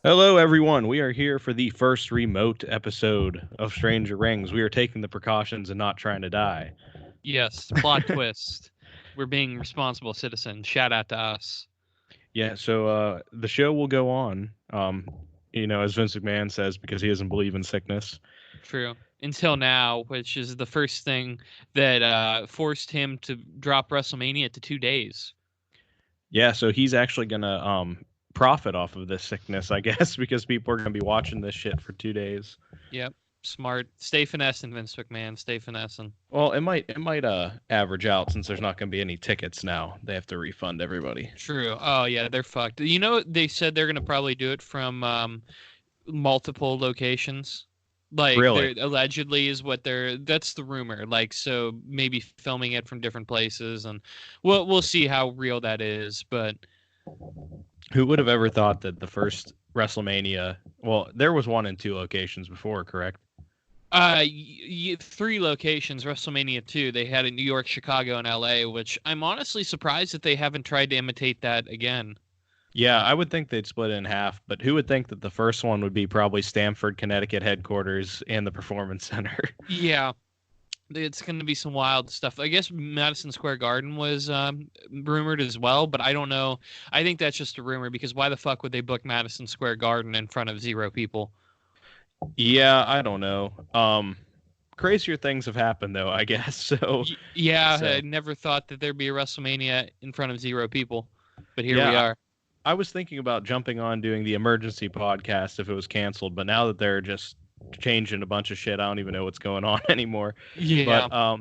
Hello, everyone. We are here for the first remote episode of Stranger Rings. We are taking the precautions and not trying to die. Yes, plot twist. We're being responsible citizens. Shout out to us. Yeah, so the show will go on, as Vince McMahon says, because he doesn't believe in sickness. True. Until now, which is the first thing that forced him to drop WrestleMania to 2 days. Yeah, so he's actually going to profit off of this sickness, I guess, because people are going to be watching this shit for 2 days. Yep. Smart. Stay finessing, Vince McMahon. Stay finessing. Well, it might average out since there's not going to be any tickets now. They have to refund everybody. True. Oh, yeah, they're fucked. You know, they said they're going to probably do it from multiple locations. Like, Really? allegedly is what that's the rumor. Like, so maybe filming it from different places, and we'll see how real that is. But who would have ever thought that the first WrestleMania, well, there was one in 2 locations before, correct? 3 locations, WrestleMania 2. They had in New York, Chicago, and LA, which I'm honestly surprised that they haven't tried to imitate that again. Yeah, I would think they'd split it in half, but who would think that the first one would be probably Stamford, Connecticut headquarters and the Performance Center? Yeah, it's going to be some wild stuff. I guess Madison Square Garden was rumored as well, but I don't know. I think that's just a rumor because why the fuck would they book Madison Square Garden in front of 0 people? Yeah, I don't know. Crazier things have happened, though, I guess. So I never thought that there'd be a WrestleMania in front of 0 people, but here we are. I was thinking about jumping on doing the emergency podcast if it was canceled, but now that they're just changing a bunch of shit, I don't even know what's going on anymore. Yeah. But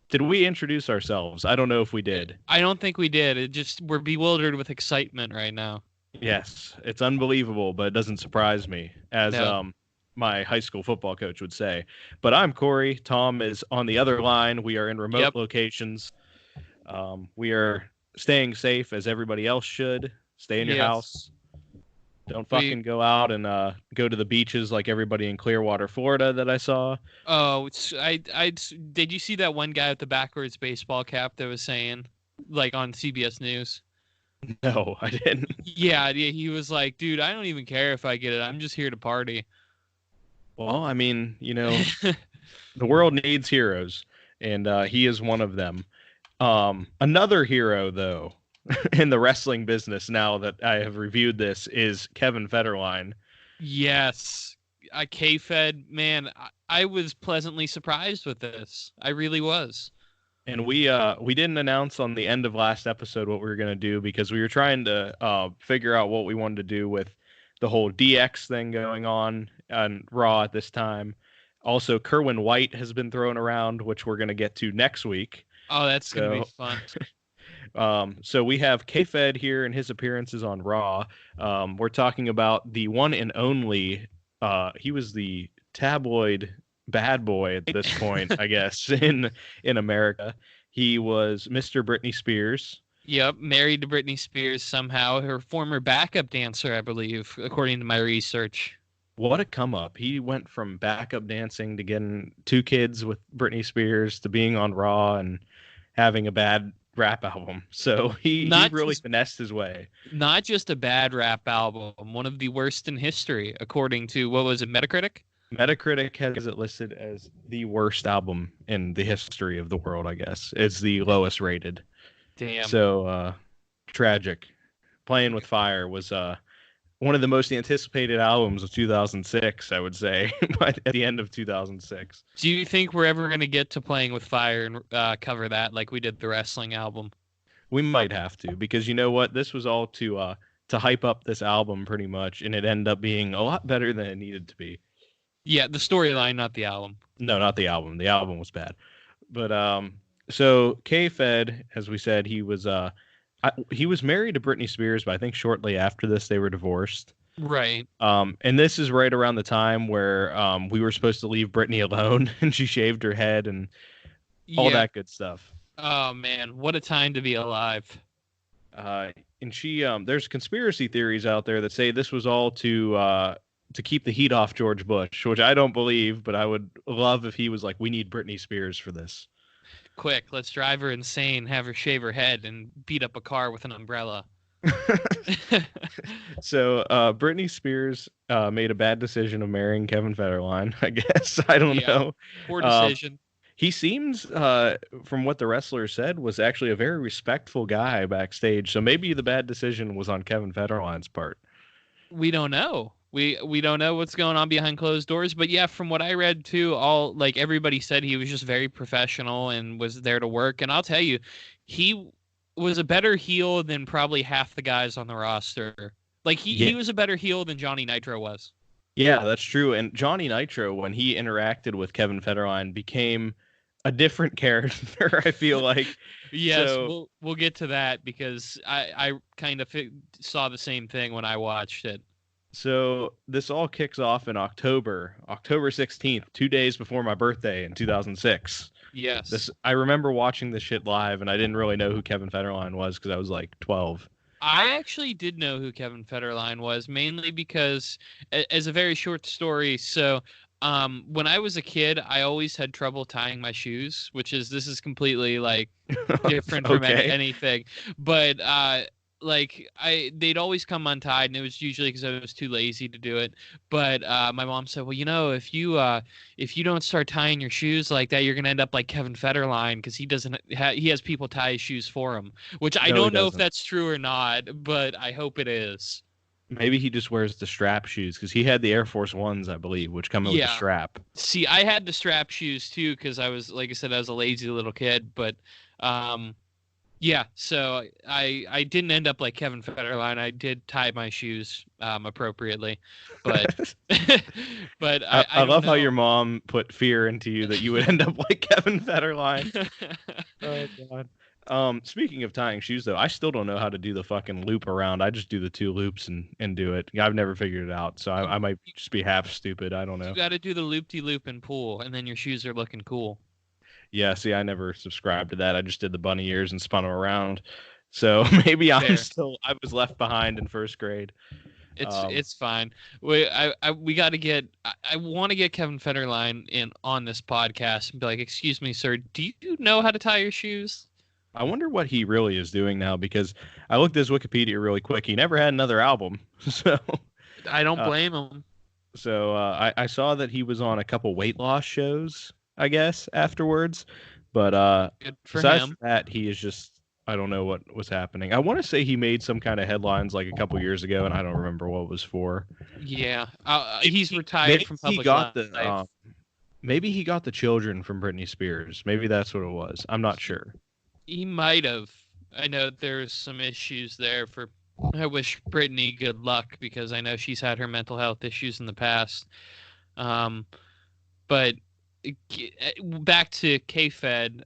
did we introduce ourselves? I don't know if we did. I don't think we did. We're bewildered with excitement right now. Yes, it's unbelievable, but it doesn't surprise me, as my high school football coach would say. But I'm Corey. Tom is on the other line. We are in remote locations. We are staying safe, as everybody else should. Stay in your house. Don't fucking go out and go to the beaches like everybody in Clearwater, Florida that I saw. Oh, did you see that one guy with the backwards baseball cap that was saying, like on CBS News? No, I didn't. Yeah, he was like, dude, I don't even care if I get it. I'm just here to party. Well, I mean, the world needs heroes, and he is one of them. Another hero, though, in the wrestling business, now that I have reviewed this, is Kevin Federline. Yes. K-Fed, man, I was pleasantly surprised with this. I really was. And we didn't announce on the end of last episode what we were going to do because we were trying to figure out what we wanted to do with the whole DX thing going on Raw at this time. Also, Kerwin White has been thrown around, which we're going to get to next week. Oh, that's going to be fun. So we have K-Fed here and his appearances on Raw. We're talking about the one and only. He was the tabloid bad boy at this point, I guess, in America. He was Mr. Britney Spears. Yep, married to Britney Spears somehow. Her former backup dancer, I believe, according to my research. What a come up. He went from backup dancing to getting 2 kids with Britney Spears to being on Raw and having a bad rap album. So he really finessed his way. Not just a bad rap album, one of the worst in history, according to, what was it, Metacritic? Metacritic has it listed as the worst album in the history of the world, I guess. It's the lowest rated. Damn. So tragic. Playing with Fire was one of the most anticipated albums of 2006, I would say, at the end of 2006. Do you think we're ever going to get to Playing with Fire and cover that like we did the wrestling album? We might have to, because you know what? This was all to hype up this album pretty much, and it ended up being a lot better than it needed to be. Yeah, the storyline, not the album. No, not the album. The album was bad. But so K-Fed, as we said, he was married to Britney Spears, but I think shortly after this they were divorced. Right. And this is right around the time where we were supposed to leave Britney alone, and she shaved her head and all that good stuff. Oh man, what a time to be alive. And she there's conspiracy theories out there that say this was all to keep the heat off George Bush, which I don't believe, but I would love if he was like, we need Britney Spears for this. Quick, let's drive her insane, have her shave her head, and beat up a car with an umbrella. So Britney Spears made a bad decision of marrying Kevin Federline, I guess. I don't know. Poor decision. He seems, from what the wrestler said, was actually a very respectful guy backstage. So maybe the bad decision was on Kevin Federline's part. We don't know. We don't know what's going on behind closed doors, but yeah, from what I read too, everybody said he was just very professional and was there to work. And I'll tell you, he was a better heel than probably half the guys on the roster. Like he was a better heel than Johnny Nitro was. Yeah, that's true. And Johnny Nitro, when he interacted with Kevin Federline, became a different character, I feel like. Yes, so, we'll get to that because I kind of saw the same thing when I watched it. So this all kicks off in October 16th, 2 days before my birthday in 2006. Yes. I remember watching this shit live, and I didn't really know who Kevin Federline was because I was like 12. I actually did know who Kevin Federline was, mainly because, as a very short story, so when I was a kid, I always had trouble tying my shoes, this is completely like different from anything. But they'd always come untied, and it was usually because I was too lazy to do it. But my mom said, well, if you don't start tying your shoes like that, you're gonna end up like Kevin Federline because he has people tie his shoes for him. Which I don't know if that's true or not, but I hope it is. Maybe he just wears the strap shoes because he had the Air Force Ones, I believe, which come with the strap. See, I had the strap shoes too because I was, like I said, I was a lazy little kid. But yeah, so I didn't end up like Kevin Federline. I did tie my shoes appropriately, but but I love how your mom put fear into you that you would end up like Kevin Federline. Oh God. Speaking of tying shoes, though, I still don't know how to do the fucking loop around. I just do the 2 loops and do it. I've never figured it out, so I might just be half stupid. I don't know. You got to do the loop-de-loop and pull, and then your shoes are looking cool. Yeah, see, I never subscribed to that. I just did the bunny ears and spun them around. So maybe I was left behind in first grade. It's fine. We got to get. I want to get Kevin Federline in on this podcast and be like, "Excuse me, sir, do you know how to tie your shoes?" I wonder what he really is doing now because I looked at his Wikipedia really quick. He never had another album, so I don't blame him. So I saw that he was on a couple weight loss shows, I guess, afterwards. But good for besides him. that, he is just, I don't know what was happening. I want to say he made some kind of headlines like a couple years ago, and I don't remember what it was for. Yeah, he's retired from public life. Maybe he got the children from Britney Spears. Maybe that's what it was. I'm not sure. He might have. I know there's some issues there I wish Britney good luck because I know she's had her mental health issues in the past. But back to K-Fed,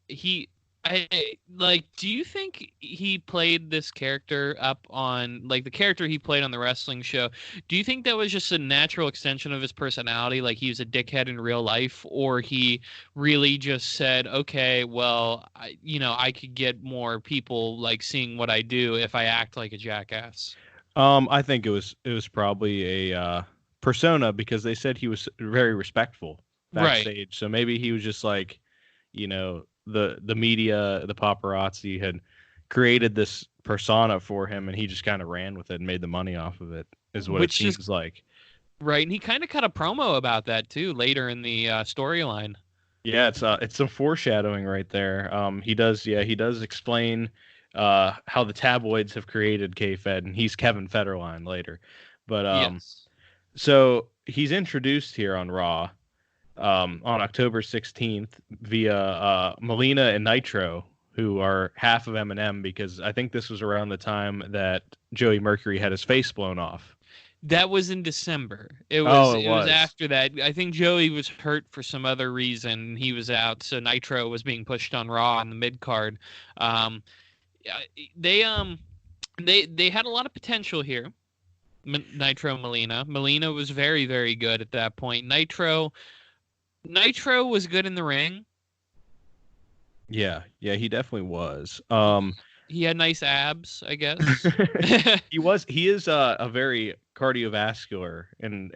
do you think he played this character up on, like, the character he played on the wrestling show? Do you think that was just a natural extension of his personality, like he was a dickhead in real life, or he really just said, okay, well, I could get more people like seeing what I do if I act like a jackass? I think it was probably a persona because they said he was very respectful backstage. Right. So maybe he was just like, the media, the paparazzi had created this persona for him, and he just kind of ran with it and made the money off of it, is what it seems like. Right, and he kind of cut a promo about that too later in the storyline. Yeah, it's some foreshadowing right there. He does explain how the tabloids have created K-Fed, and he's Kevin Federline later. But yes. So he's introduced here on Raw. On October 16th via Melina and Nitro, who are half of M&M, because I think this was around the time that Joey Mercury had his face blown off. That was in December. It was after that. I think Joey was hurt for some other reason. He was out, so Nitro was being pushed on Raw in the mid card. They had a lot of potential here. Nitro and Melina. Melina was very, very good at that point. Nitro was good in the ring. Yeah, he definitely was. He had nice abs, I guess. He is a very cardiovascular, and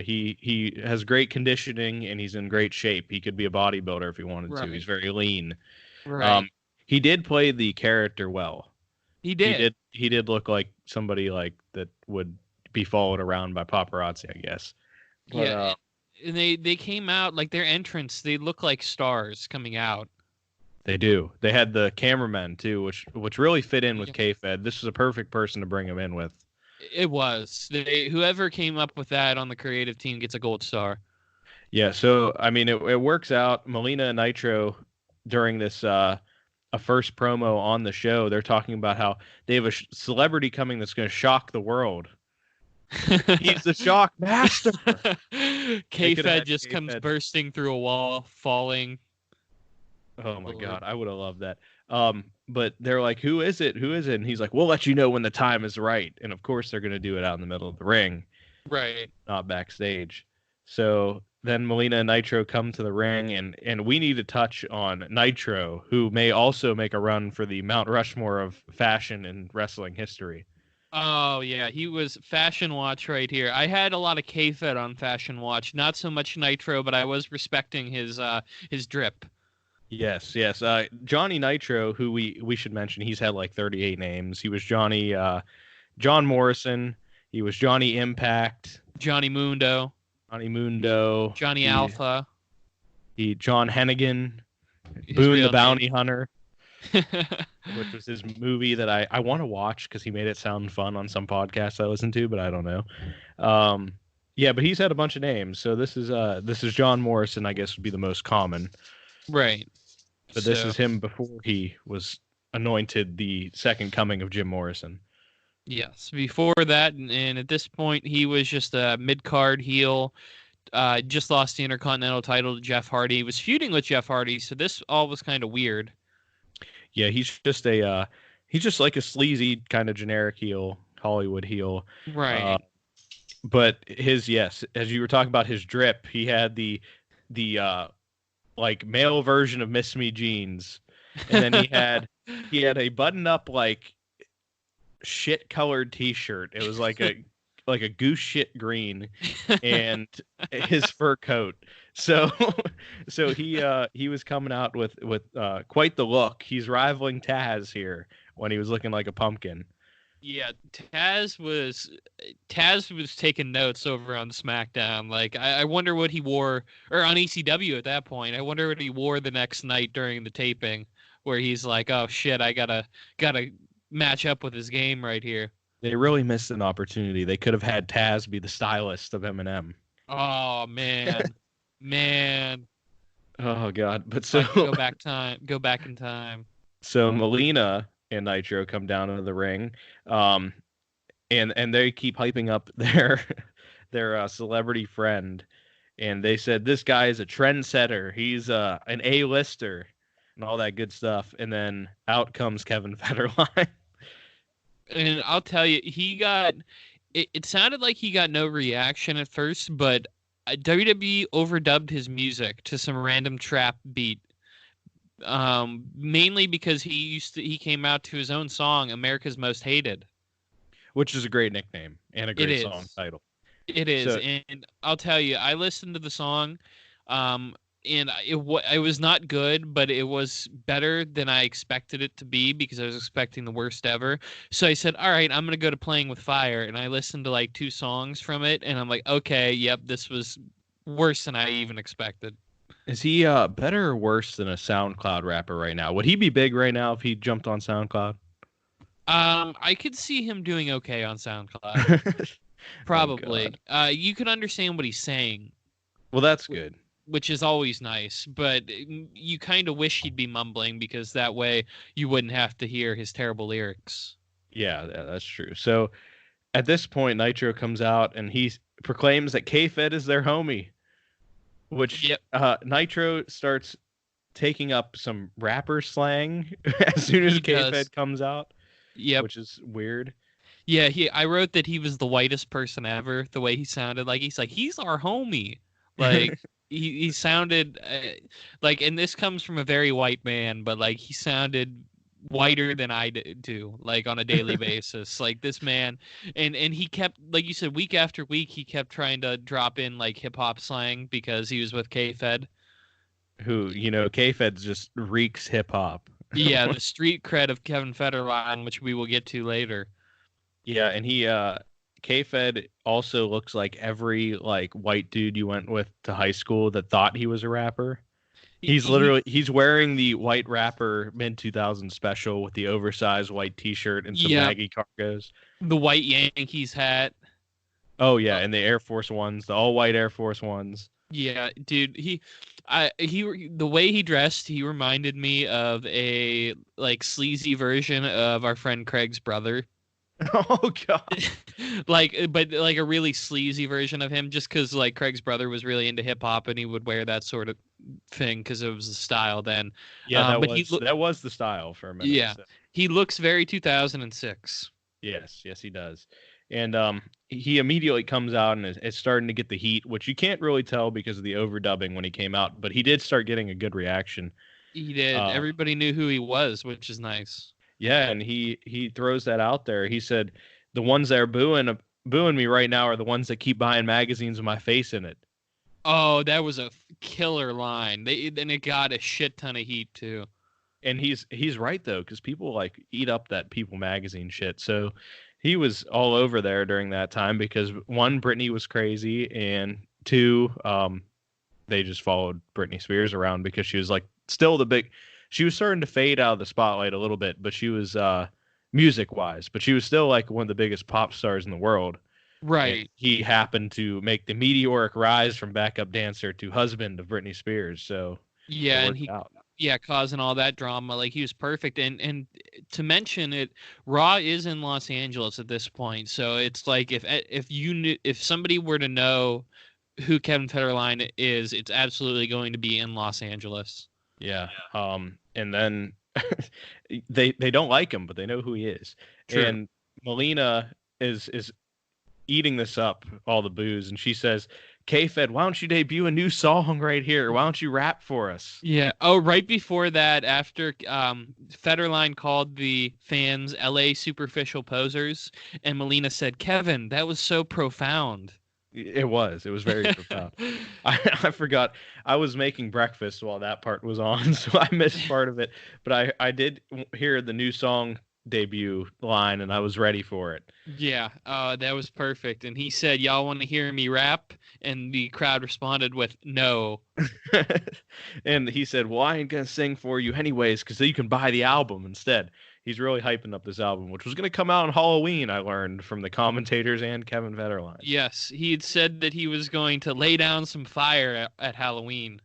he has great conditioning, and he's in great shape. He could be a bodybuilder if he wanted to. He's very lean. Right. He did play the character well. He did. He did look like somebody like that would be followed around by paparazzi, I guess. But, yeah, and they came out like their entrance. They look like stars coming out. They do. They had the cameramen too, which really fit in with K-Fed. This was a perfect person to bring him in with. It was. Whoever came up with that on the creative team gets a gold star. Yeah, so I mean, it works out. Melina and Nitro during this a first promo on the show, they're talking about how they have a celebrity coming that's going to shock the world. He's the shock master. K-Fed just comes bursting through a wall, falling. Oh my God, I would have loved that. But they're like, "Who is it? Who is it?" And he's like, "We'll let you know when the time is right." And of course, they're going to do it out in the middle of the ring, right? Not backstage. So then Melina and Nitro come to the ring, and we need to touch on Nitro, who may also make a run for the Mount Rushmore of fashion and wrestling history. Oh, yeah, he was Fashion Watch right here. I had a lot of K-Fed on Fashion Watch, not so much Nitro, but I was respecting his drip. Yes. Johnny Nitro, who we should mention, he's had like 38 names. He was John Morrison. He was Johnny Impact. Johnny Mundo. Johnny Alpha. John Hennigan. Boone the Bounty Hunter. Which was his movie that I want to watch because he made it sound fun on some podcasts I listen to, but I don't know. Yeah, but he's had a bunch of names. So this is John Morrison, I guess would be the most common. Right. But this is him before he was anointed the second coming of Jim Morrison. Yes, before that, and at this point, he was just a mid-card heel. Just lost the Intercontinental title to Jeff Hardy. He was feuding with Jeff Hardy, so this all was kind of weird. Yeah, he's just like a sleazy kind of generic heel, Hollywood heel. Right. But as you were talking about his drip, he had the like male version of Miss Me jeans, and then he had a button-up like shit colored t-shirt. It was like a goose shit green, and his fur coat. So he was coming out with quite the look. He's rivaling Taz here when he was looking like a pumpkin. Yeah, Taz was taking notes over on SmackDown. Like, I wonder what he wore, or on ECW at that point. I wonder what he wore the next night during the taping, where he's like, "Oh shit, I gotta match up with his game right here." They really missed an opportunity. They could have had Taz be the stylist of Eminem. Oh man. Oh God! But so go back in time. So Melina and Nitro come down into the ring, and they keep hyping up their celebrity friend, and they said this guy is a trendsetter. He's an A-lister and all that good stuff. And then out comes Kevin Federline. And I'll tell you, it sounded like he got no reaction at first, but WWE overdubbed his music to some random trap beat. Mainly because he came out to his own song, America's Most Hated. Which is a great nickname and a great song title. It is. So, and I'll tell you, I listened to the song, and it was not good, but it was better than I expected it to be because I was expecting the worst ever. So I said, all right, I'm going to go to Playing with Fire. And I listened to like 2 songs from it. And I'm like, okay, yep, this was worse than I even expected. Is he better or worse than a SoundCloud rapper right now? Would he be big right now if he jumped on SoundCloud? I could see him doing okay on SoundCloud. Probably. You could understand what he's saying. Well, that's good. Which is always nice, but you kind of wish he'd be mumbling because that way you wouldn't have to hear his terrible lyrics. Yeah, that's true. So at this point, Nitro comes out and he proclaims that K-Fed is their homie, which Nitro starts taking up some rapper slang as soon as K-Fed comes out. Yep. Which is weird. Yeah, I wrote that he was the whitest person ever, the way he sounded. Like, he's our homie. Like... He sounded like, and this comes from a very white man, but like he sounded whiter than I do, like on a daily basis. Like this man, and he kept, like you said, week after week, he kept trying to drop in like hip hop slang because he was with K-Fed. Who, K-Fed just reeks hip hop. Yeah, the street cred of Kevin Federline, which we will get to later. Yeah, and he K-Fed also looks like every like white dude you went with to high school that thought he was a rapper. He's wearing the white rapper mid 2000 special with the oversized white t-shirt and some baggy cargos. The white Yankees hat. Oh yeah, and the Air Force Ones, the all white Air Force Ones. Yeah, dude, the way he dressed, he reminded me of a like sleazy version of our friend Craig's brother. Oh god. but like a really sleazy version of him, just because like Craig's brother was really into hip hop and he would wear that sort of thing because it was the style then. Yeah, that was the style for a minute. Yeah, so. He looks very 2006. Yes, he does. And he immediately comes out and is starting to get the heat, which you can't really tell because of the overdubbing when he came out, but he did start getting a good reaction. He did. Everybody knew who he was, which is nice. Yeah, and he throws that out there. He said, the ones that are booing me right now are the ones that keep buying magazines with my face in it. Oh, that was a killer line. Then it got a shit ton of heat too. And he's right though, because people like eat up that People magazine shit. So he was all over there during that time because one, Britney was crazy, and two, they just followed Britney Spears around because she was like still she was starting to fade out of the spotlight a little bit, but she was music wise, but she was still like one of the biggest pop stars in the world. Right. And he happened to make the meteoric rise from backup dancer to husband of Britney Spears. So yeah, and causing all that drama. Like he was perfect. And to mention it, Raw is in Los Angeles at this point. So it's like if somebody were to know who Kevin Federline is, it's absolutely going to be in Los Angeles. Yeah. And then they don't like him, but they know who he is. True. And Melina is eating this up, all the booze, and she says, K-Fed, why don't you debut a new song right here? Why don't you rap for us? Yeah. Oh, right before that, after Fetterline called the fans LA superficial posers, and Melina said, Kevin, that was so profound. It was very profound. I forgot. I was making breakfast while that part was on, so I missed part of it. But I did hear the new song debut line, and I was ready for it. Yeah, that was perfect. And he said, y'all want to hear me rap? And the crowd responded with, no. And he said, well, I ain't going to sing for you anyways, because you can buy the album instead. He's really hyping up this album, which was going to come out on Halloween, I learned from the commentators and Kevin Federline. Yes, he had said that he was going to lay down some fire at Halloween.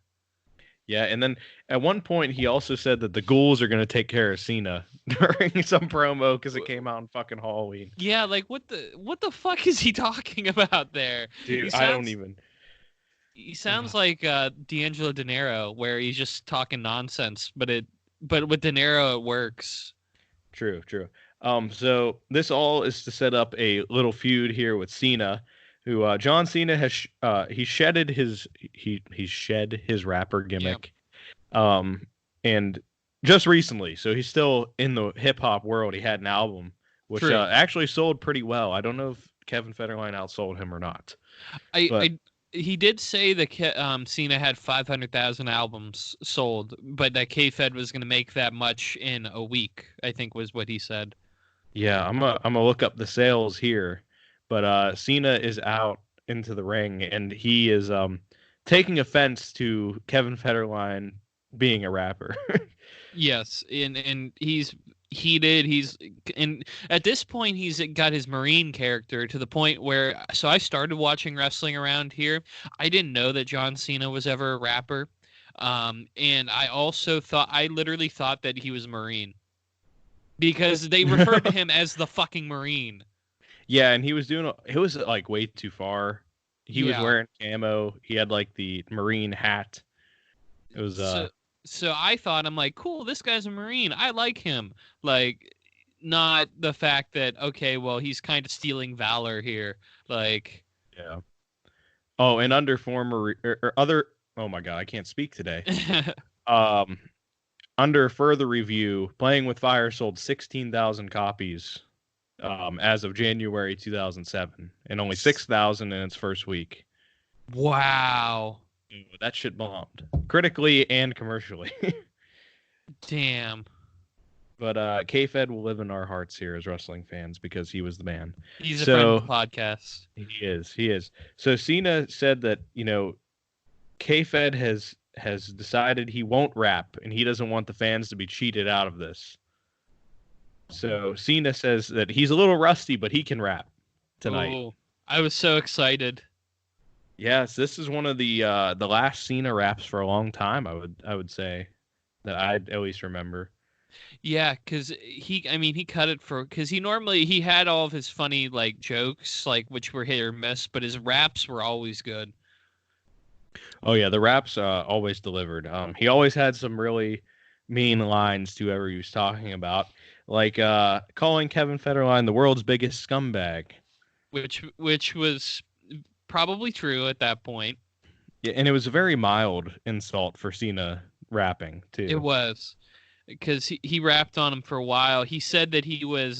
Yeah, and then at one point he also said that the ghouls are going to take care of Cena during some promo because it came out on fucking Halloween. Yeah, like what the fuck is he talking about there? Dude, I don't even. He sounds like D'Angelo De Niro, where he's just talking nonsense, but with De Niro it works. True. So this all is to set up a little feud here with Cena, who John Cena has he shed his rapper gimmick, and just recently. So he's still in the hip hop world. He had an album which actually sold pretty well. I don't know if Kevin Federline outsold him or not. He did say that Cena had 500,000 albums sold, but that K-Fed was going to make that much in a week, I think was what he said. Yeah, I'm gonna look up the sales here, but Cena is out into the ring, and he is taking offense to Kevin Federline being a rapper. Yes, and he's heated. And at this point he's got his Marine character to the point where, so I started watching wrestling around here. I didn't know that John Cena was ever a rapper, and I literally thought that he was a Marine because they referred to him as the fucking Marine. Yeah, and it was like way too far. He was wearing camo. He had like the Marine hat. It was So I thought, I'm like, cool, this guy's a Marine. I like him. Like, not the fact that, okay, well, he's kind of stealing valor here. Like, yeah. Oh, and under former or other, oh my God, I can't speak today. Under further review, Playing with Fire sold 16,000 copies as of January 2007, and only 6,000 in its first week. Wow. That shit bombed critically and commercially. Damn. But K-Fed will live in our hearts here as wrestling fans because he was the man. He's a friend of the podcast. He is. So Cena said that, K-Fed has decided he won't rap, and he doesn't want the fans to be cheated out of this. So Cena says that he's a little rusty, but he can rap tonight. Ooh, I was so excited. Yes, this is one of the last Cena raps for a long time. I would say that I at least remember. Yeah, because he cut it because he had all of his funny like jokes, like which were hit or miss, but his raps were always good. Oh yeah, the raps always delivered. He always had some really mean lines to whoever he was talking about, like calling Kevin Federline the world's biggest scumbag, which was probably true at that point. Yeah, and it was a very mild insult for Cena rapping too. It was. Because he rapped on him for a while. He said that he was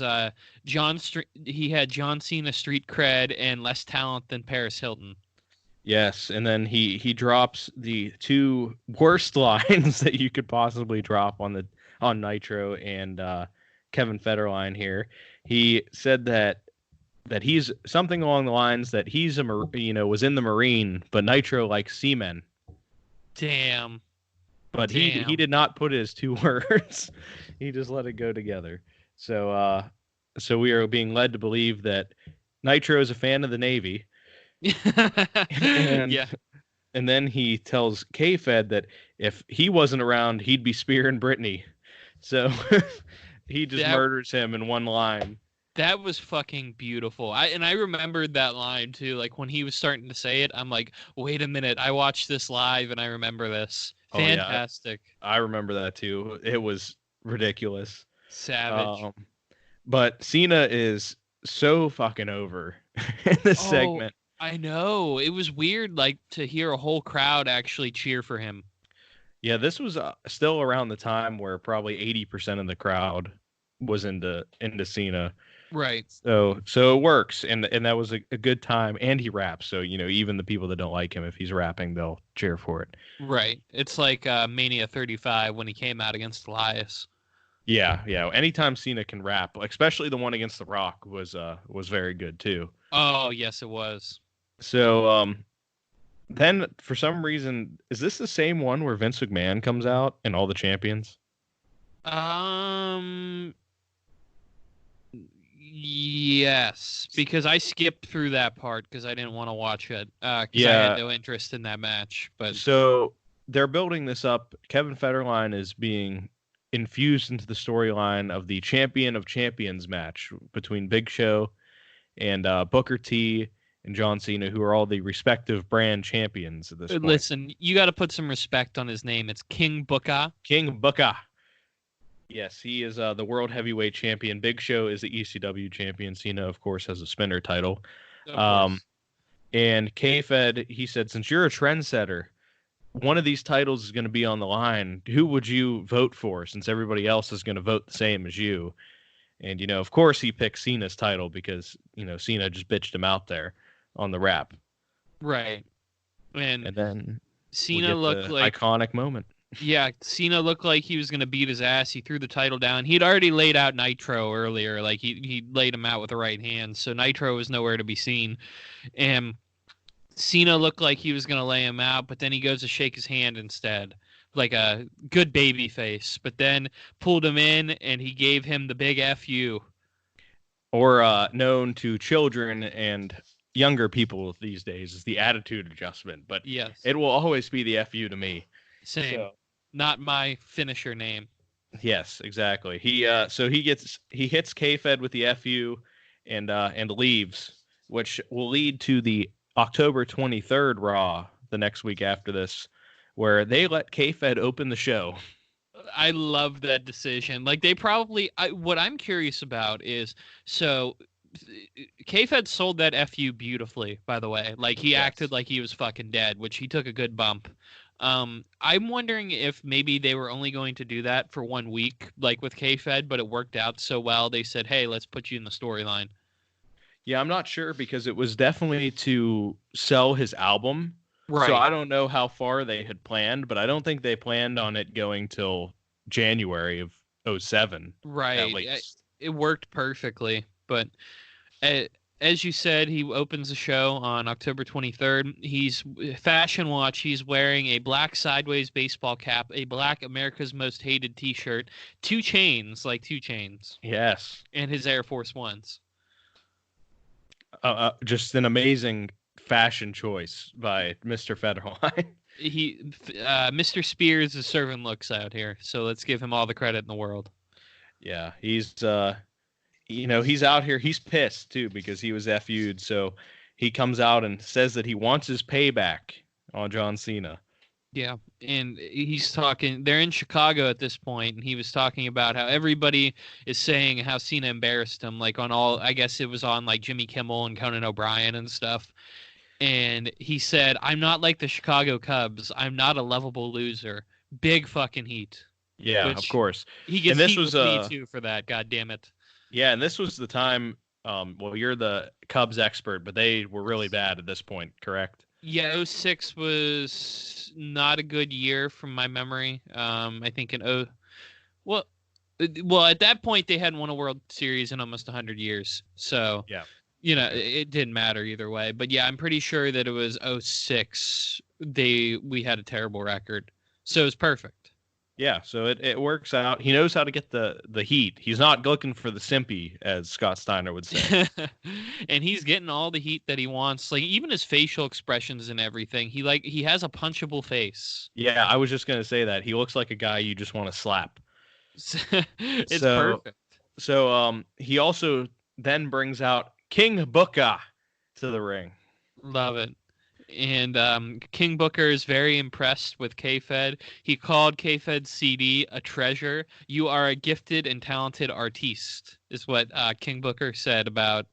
he had John Cena street cred and less talent than Paris Hilton. Yes, and then he drops the two worst lines that you could possibly drop on Nitro and Kevin Federline here. He said that he's something along the lines that he's was in the Marine, but Nitro likes seamen. Damn. But he did not put his two words. He just let it go together. So we are being led to believe that Nitro is a fan of the Navy. Yeah. And then he tells K-Fed that if he wasn't around, he'd be spearing Britney. So he just murders him in one line. That was fucking beautiful. I remembered that line too. Like when he was starting to say it, I'm like, wait a minute. I watched this live and I remember this. Fantastic. Oh, yeah. I remember that too. It was ridiculous. Savage. But Cena is so fucking over in this segment. I know. It was weird, like, to hear a whole crowd actually cheer for him. Yeah, this was still around the time where probably 80% of the crowd was into Cena. Right. So it works, and that was a good time, and he raps. So even the people that don't like him, if he's rapping, they'll cheer for it. Right. It's like Mania 35 when he came out against Elias. Yeah. Anytime Cena can rap, especially the one against The Rock, was very good too. Oh yes, it was. So then for some reason, is this the same one where Vince McMahon comes out and all the champions? Yes, because I skipped through that part because I didn't want to watch it. I had no interest in that match. But so they're building this up. Kevin Federline is being infused into the storyline of the Champion of Champions match between Big Show and Booker T and John Cena, who are all the respective brand champions at this point. Listen, you got to put some respect on his name. It's King Booker. King Booker. Yes, he is the World Heavyweight Champion. Big Show is the ECW Champion. Cena, of course, has a spinner title. And K-Fed, he said, since you're a trendsetter, one of these titles is going to be on the line. Who would you vote for since everybody else is going to vote the same as you? And, of course, he picked Cena's title because, Cena just bitched him out there on the rap. Right. And then Cena looked like iconic moment. Yeah, Cena looked like he was going to beat his ass. He threw the title down. He'd already laid out Nitro earlier. Like, he laid him out with the right hand. So Nitro was nowhere to be seen. And Cena looked like he was going to lay him out, but then he goes to shake his hand instead. Like a good baby face. But then pulled him in, and he gave him the big FU. Or known to children and younger people these days as the attitude adjustment. But yes, it will always be the FU to me. Same. So, not my finisher name. Yes, exactly. He hits K-Fed with the FU and leaves, which will lead to the October 23rd Raw the next week after this, where they let K-Fed open the show. I love that decision. Like they probably what I'm curious about is so K-Fed sold that FU beautifully, by the way. Like he acted like he was fucking dead, which he took a good bump. I'm wondering if maybe they were only going to do that for 1 week, like with K-Fed, but it worked out so well. They said, hey, let's put you in the storyline. Yeah, I'm not sure because it was definitely to sell his album. Right. So I don't know how far they had planned, but I don't think they planned on it going till January of 07. Right. At least. It worked perfectly. But as you said, he opens the show on October 23rd. He's fashion watch. He's wearing a black sideways baseball cap, a black America's Most Hated T-shirt, 2 chains, like 2 chains. Yes. And his Air Force Ones. Just an amazing fashion choice by Mr. Federline. Mr. Spears is serving looks out here, so let's give him all the credit in the world. Yeah, he's he's out here. He's pissed too because he was FU'd. So he comes out and says that he wants his payback on John Cena. Yeah, and he's talking. They're in Chicago at this point, and he was talking about how everybody is saying how Cena embarrassed him, like on all. I guess it was on like Jimmy Kimmel and Conan O'Brien and stuff. And he said, "I'm not like the Chicago Cubs. I'm not a lovable loser. Big fucking heat." Yeah, of course. He gets heat with me too for that. God damn it. Yeah, and this was the time. Well, you're the Cubs expert, but they were really bad at this point, correct? Yeah, 06 was not a good year from my memory. I think well, at that point they hadn't won a World Series in almost 100 years. So yeah, it didn't matter either way. But yeah, I'm pretty sure that it was 06. We had a terrible record, so it was perfect. Yeah, so it works out. He knows how to get the heat. He's not looking for the simpy, as Scott Steiner would say. And he's getting all the heat that he wants. Like even his facial expressions and everything. He has a punchable face. Yeah, I was just gonna say that. He looks like a guy you just want to slap. It's perfect. So he also then brings out King Booker to the ring. Love it. And King Booker is very impressed with K-Fed. He called K-Fed's CD a treasure. You are a gifted and talented artiste, is what King Booker said about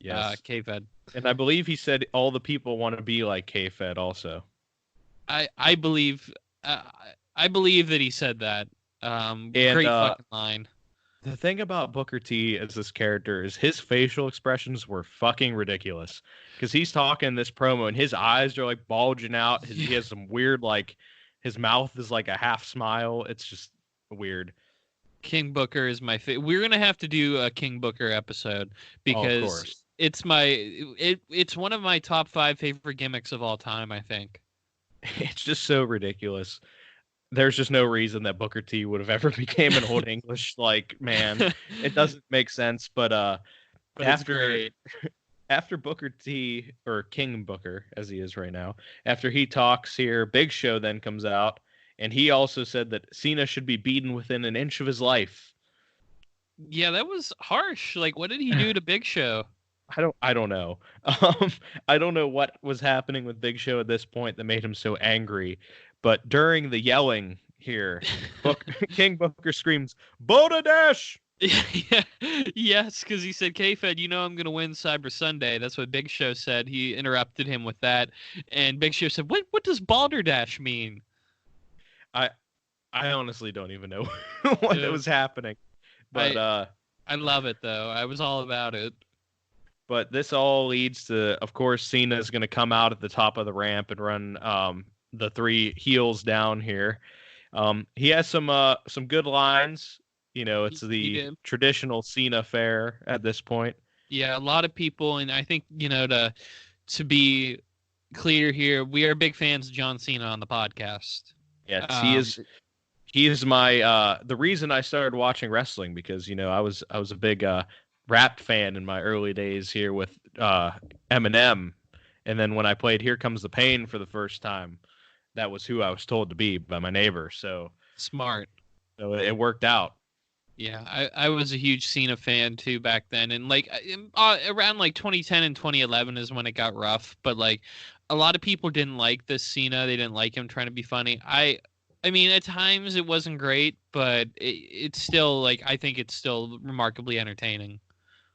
K-Fed. And I believe he said all the people want to be like K-Fed also. I believe that he said that. Great fucking line. The thing about Booker T as this character is his facial expressions were fucking ridiculous. Because he's talking this promo and his eyes are like bulging out. He has some weird, like, his mouth is like a half smile. It's just weird. King Booker is my favorite. We're going to have to do a King Booker episode because it's one of my top 5 favorite gimmicks of all time, I think. It's just so ridiculous. There's just no reason that Booker T would have ever became an Old English like man. It doesn't make sense, but after Booker T, or King Booker as he is right now, after he talks here, Big Show then comes out, and he also said that Cena should be beaten within an inch of his life. Yeah, that was harsh. Like, what did he do to Big Show? I don't know. I don't know what was happening with Big Show at this point that made him so angry. But during the yelling here, King Booker screams, "Boda Dash!" Yeah, yes, because he said, K-Fed, I'm going to win Cyber Sunday. That's what Big Show said. He interrupted him with that. And Big Show said, what does Balderdash mean? I honestly don't even know what was happening. But I love it, though. I was all about it. But this all leads to, of course, Cena is going to come out at the top of the ramp and run the 3 heels down here. He has some good lines. It's the traditional Cena fare at this point. Yeah, a lot of people, and I think, to be clear here, we are big fans of John Cena on the podcast. Yes, he is my the reason I started watching wrestling, because I was a big rap fan in my early days here with Eminem, and then when I played Here Comes the Pain for the first time, that was who I was told to be by my neighbor. So smart. So it worked out. Yeah, I was a huge Cena fan too back then, and like around like 2010 and 2011 is when it got rough. But like a lot of people didn't like this Cena; they didn't like him trying to be funny. I mean, at times it wasn't great, but it's still like I think it's still remarkably entertaining.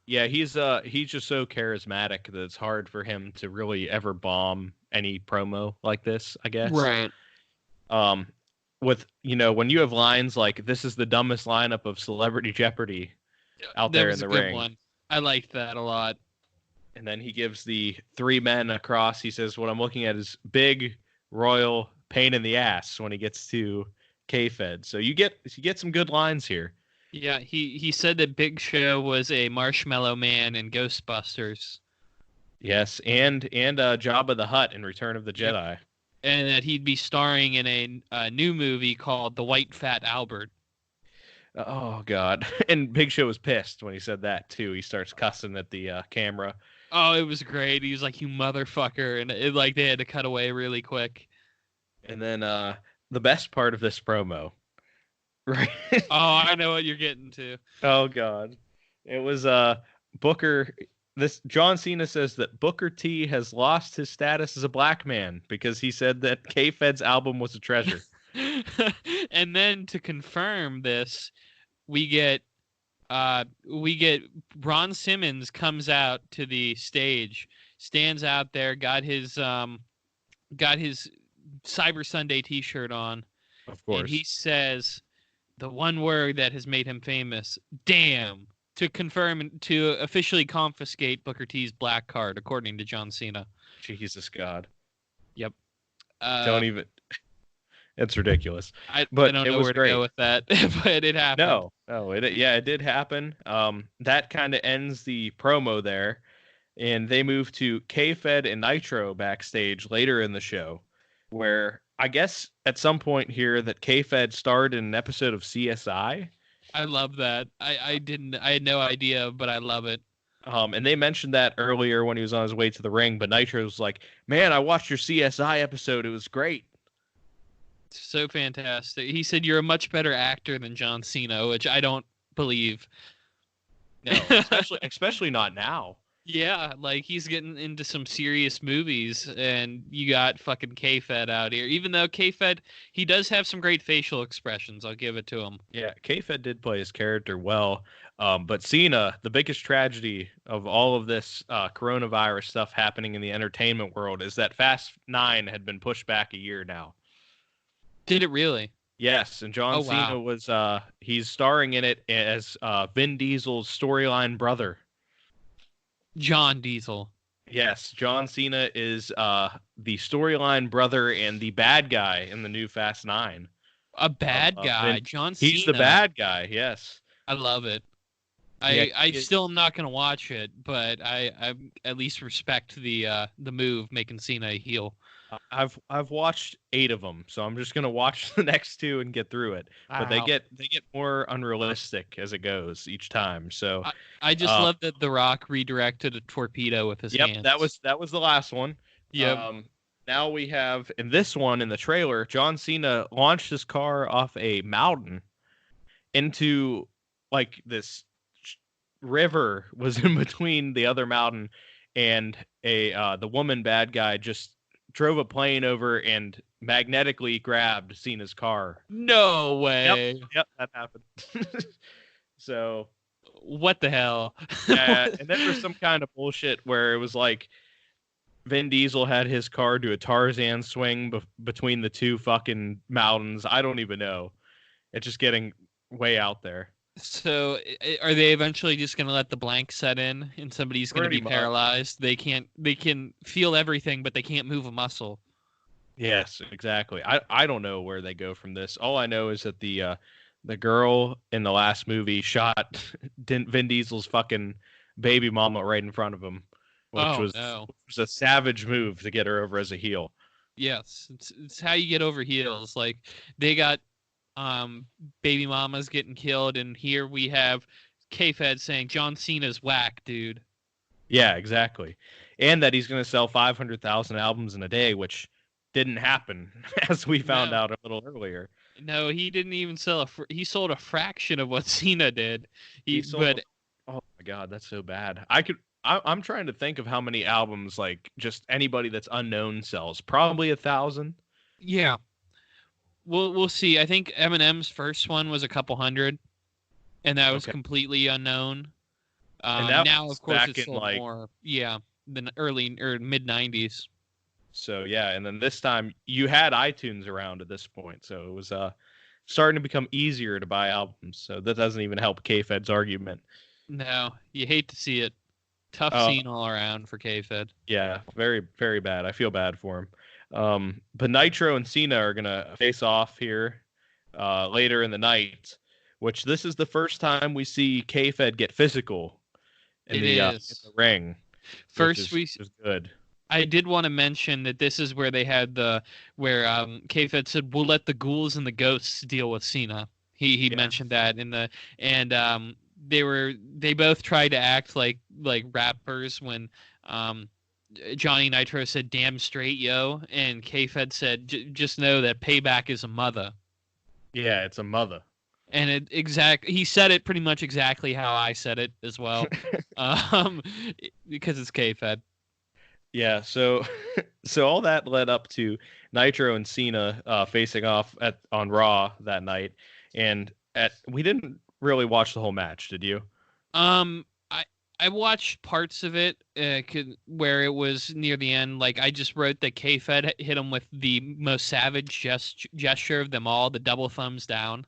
Yeah, he's just so charismatic that it's hard for him to really ever bomb any promo like this, I guess. Right. With when you have lines like "This is the dumbest lineup of Celebrity Jeopardy" out there in the ring. One. I liked that a lot. And then he gives the 3 men across. He says, "What I'm looking at is big, royal pain in the ass" when he gets to K-Fed. So you get some good lines here. Yeah, he said that Big Show was a Marshmallow Man in Ghostbusters. Yes, and Jabba the Hutt in Return of the Jedi. Yep. And that he'd be starring in a new movie called The White Fat Albert. Oh God! And Big Show was pissed when he said that too. He starts cussing at the camera. Oh, it was great. He was like, "You motherfucker," and they had to cut away really quick. And then the best part of this promo, right? Oh, I know what you're getting to. Oh God, it was Booker. This John Cena says that Booker T has lost his status as a black man because he said that K-Fed's album was a treasure. And then to confirm this, we get Ron Simmons comes out to the stage, stands out there, got his Cyber Sunday T-shirt on, of course, and he says the one word that has made him famous, "Damn," to confirm, to officially confiscate Booker T's black card, according to John Cena. Jesus God. Yep. Don't even. It's ridiculous. I don't know where to go with that, but it happened. No, it did happen. That kind of ends the promo there, and they move to K-Fed and Nitro backstage later in the show, where I guess at some point here that K-Fed starred in an episode of CSI. I love that. I had no idea, but I love it. And they mentioned that earlier when he was on his way to the ring, but Nitro was like, "Man, I watched your CSI episode. It was great." So fantastic. He said you're a much better actor than John Cena, which I don't believe. No, especially not now. Yeah, like he's getting into some serious movies, and you got fucking K-Fed out here. Even though K-Fed, he does have some great facial expressions. I'll give it to him. Yeah, K-Fed did play his character well. But Cena, the biggest tragedy of all of this coronavirus stuff happening in the entertainment world is that Fast 9 had been pushed back a year now. Did it really? Yes, and John Cena was he's starring in it as Vin Diesel's storyline brother. John Diesel. Yes, John Cena is the storyline brother and the bad guy in the new Fast 9. A bad guy, John Cena. He's the bad guy, yes. I love it. I still am not going to watch it, but I at least respect the move making Cena a heel. I've watched 8 of them, so I'm just gonna watch the next 2 and get through it. But they get more unrealistic as it goes each time. So I just love that The Rock redirected a torpedo with his hands. That was the last one. Yep. Now we have in this one in the trailer, John Cena launched his car off a mountain into like this river was in between the other mountain and the woman bad guy just drove a plane over and magnetically grabbed Cena's car. No way. Yep, that happened. So, what the hell? And then there's some kind of bullshit where it was like Vin Diesel had his car do a Tarzan swing between the 2 fucking mountains. I don't even know. It's just getting way out there. So, are they eventually just going to let the blank set in and somebody's going to be paralyzed? They can feel everything, but they can't move a muscle. Yes, exactly. I don't know where they go from this. All I know is that the girl in the last movie shot Vin Diesel's fucking baby mama right in front of him, which was a savage move to get her over as a heel. Yes, it's how you get over heels. Like they got baby mama's getting killed, and here we have K-Fed saying John Cena's whack, dude. Yeah, exactly. And that he's going to sell 500,000 albums in a day, which didn't happen, as we found out a little earlier. No, he didn't even sell he sold a fraction of what Cena did. Oh my God, that's so bad. I'm trying to think of how many albums, like just anybody that's unknown sells. Probably 1,000. Yeah. We'll see. I think Eminem's first one was a couple hundred, and that was completely unknown. And now, of course, it's sold more. Yeah, than early or mid '90s. So yeah, and then this time you had iTunes around at this point, so it was starting to become easier to buy albums. So that doesn't even help K-Fed's argument. No, you hate to see it. Tough scene all around for K-Fed. Yeah, very, very bad. I feel bad for him. But Nitro and Cena are going to face off here. later in the night, which this is the first time we see K-Fed get physical in in the ring. First, which is good. I did want to mention that this is where they had where K-Fed said, "We'll let the ghouls and the ghosts deal with Cena." He mentioned that they both tried to act like rappers when Johnny Nitro said "damn straight, yo," and K-Fed said, "Just know that payback is a mother." Yeah, it's a mother. And he said it pretty much exactly how I said it as well, because it's K-Fed. Yeah, so all that led up to Nitro and Cena facing off on Raw that night, and we didn't really watch the whole match, did you? I watched parts of it where it was near the end. Like, I just wrote that K-Fed hit him with the most savage gesture of them all, the double thumbs down.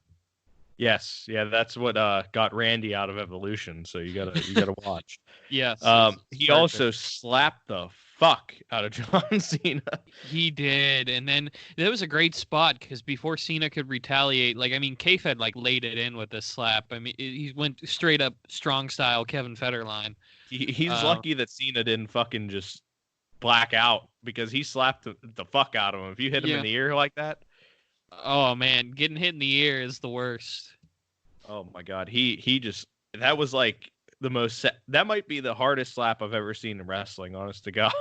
Yes, yeah, that's what got Randy out of Evolution. So you gotta watch. Yes. He also slapped the fuck out of John Cena. He did, and then that was a great spot because before Cena could retaliate, K-Fed laid it in with this slap. I mean, he went straight up strong style Kevin Federline. He's lucky that Cena didn't fucking just black out because he slapped the fuck out of him. If you hit him in the ear like that. Oh man, getting hit in the ear is the worst. Oh my god, that was like the most. That might be the hardest slap I've ever seen in wrestling. Honest to God.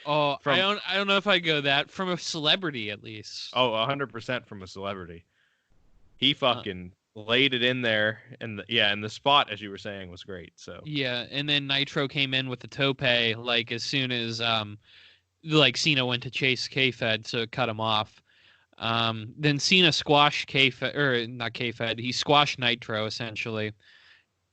Oh, I don't know if I go that from a celebrity at least. Oh, 100% from a celebrity. He fucking laid it in there, and the spot, as you were saying, was great. So yeah, and then Nitro came in with the tope as soon as Cena went to chase K-Fed, so it cut him off. Then Cena squashed K-Fed, or not K-Fed, he squashed Nitro essentially.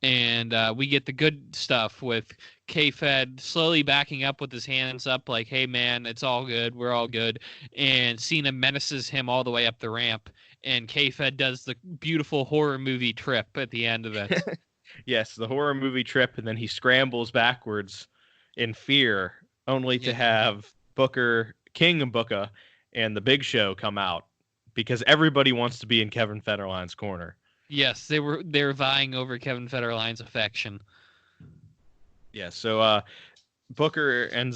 And we get the good stuff with K-Fed slowly backing up with his hands up like, hey man, it's all good, we're all good. And Cena menaces him all the way up the ramp. And K-Fed does the beautiful horror movie trip at the end of it. Yes, the horror movie trip, and then he scrambles backwards in fear, only to have King and Booker and the Big Show come out because everybody wants to be in Kevin Federline's corner. Yes, they were vying over Kevin Federline's affection. Yeah, so Booker and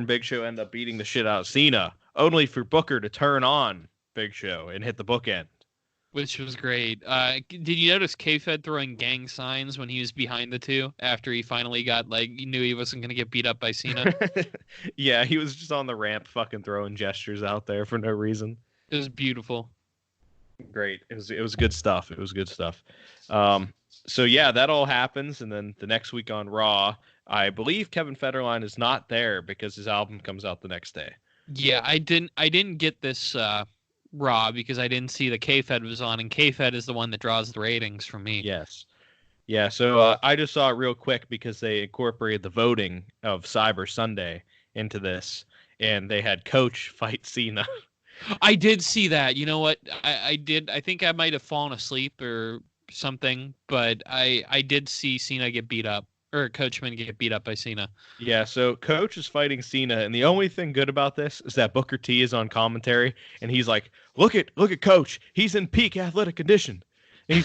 Big Show end up beating the shit out of Cena, only for Booker to turn on Big Show and hit the bookend. Which was great. Did you notice K-Fed throwing gang signs when he was behind the two after he finally he knew he wasn't going to get beat up by Cena? Yeah, he was just on the ramp fucking throwing gestures out there for no reason. It was beautiful. Great. It was good stuff. It was good stuff. So yeah, that all happens, and then the next week on Raw, I believe Kevin Federline is not there because his album comes out the next day. Yeah, I didn't get this Raw because I didn't see the K-Fed was on, and K-Fed is the one that draws the ratings for me. Yes. Yeah, so I just saw it real quick because they incorporated the voting of Cyber Sunday into this, and they had Coach fight Cena. I did see that. You know what? I did. I think I might have fallen asleep or something, but I did see Cena get beat up, or Coachman get beat up by Cena. Yeah, so Coach is fighting Cena, and the only thing good about this is that Booker T is on commentary, and he's like, look at Coach. He's in peak athletic condition. And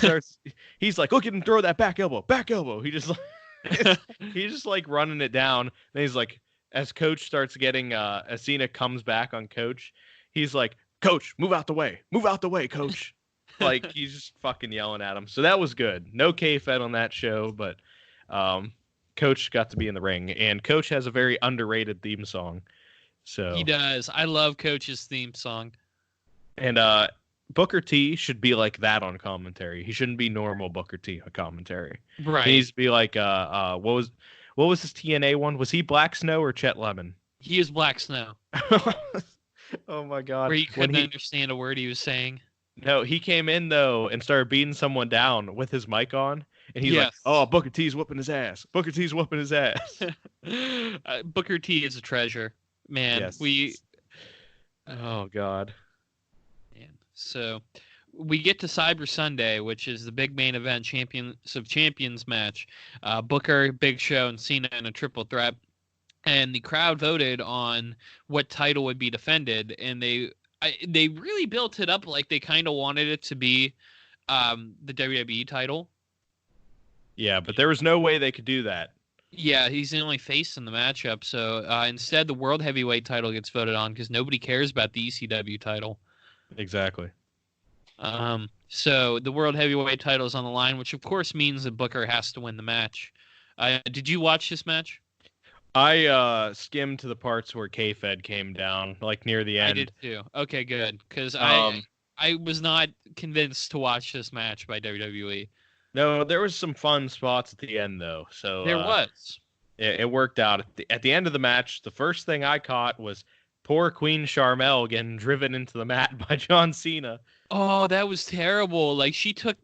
he's like, look at him throw that back elbow. He's just like running it down. And he's like, as Coach starts getting, as Cena comes back on Coach, he's like, Coach, move out the way, Coach. Like, he's just fucking yelling at him. So that was good. No K-Fed on that show, but Coach got to be in the ring, and Coach has a very underrated theme song. So he does. I love Coach's theme song. And Booker T should be like that on commentary. He shouldn't be normal Booker T on commentary. Right. He needs to be like what was his TNA one? Was he Black Snow or Chet Lemon? He is Black Snow. Oh my god. Where you couldn't understand a word he was saying. No, he came in though and started beating someone down with his mic on, and he's like, "Oh, Booker T's whooping his ass. Booker T's whooping his ass." Booker T is a treasure, man. Yes. Oh god. Man. So we get to Cyber Sunday, which is the big main event, Champions of Champions match. Booker, Big Show, and Cena in a triple threat. And the crowd voted on what title would be defended, and they really built it up like they kind of wanted it to be the WWE title. Yeah, but there was no way they could do that. Yeah, he's the only face in the matchup. So instead, the World Heavyweight title gets voted on because nobody cares about the ECW title. Exactly. So the World Heavyweight title is on the line, which of course means that Booker has to win the match. Did you watch this match? I skimmed to the parts where K-Fed came down, like near the end. I did too. Okay, good. Because I was not convinced to watch this match by WWE. No, there was some fun spots at the end, though. So there was. It worked out. At the end of the match, the first thing I caught was poor Queen Sharmell getting driven into the mat by John Cena. Oh, that was terrible. Like, she took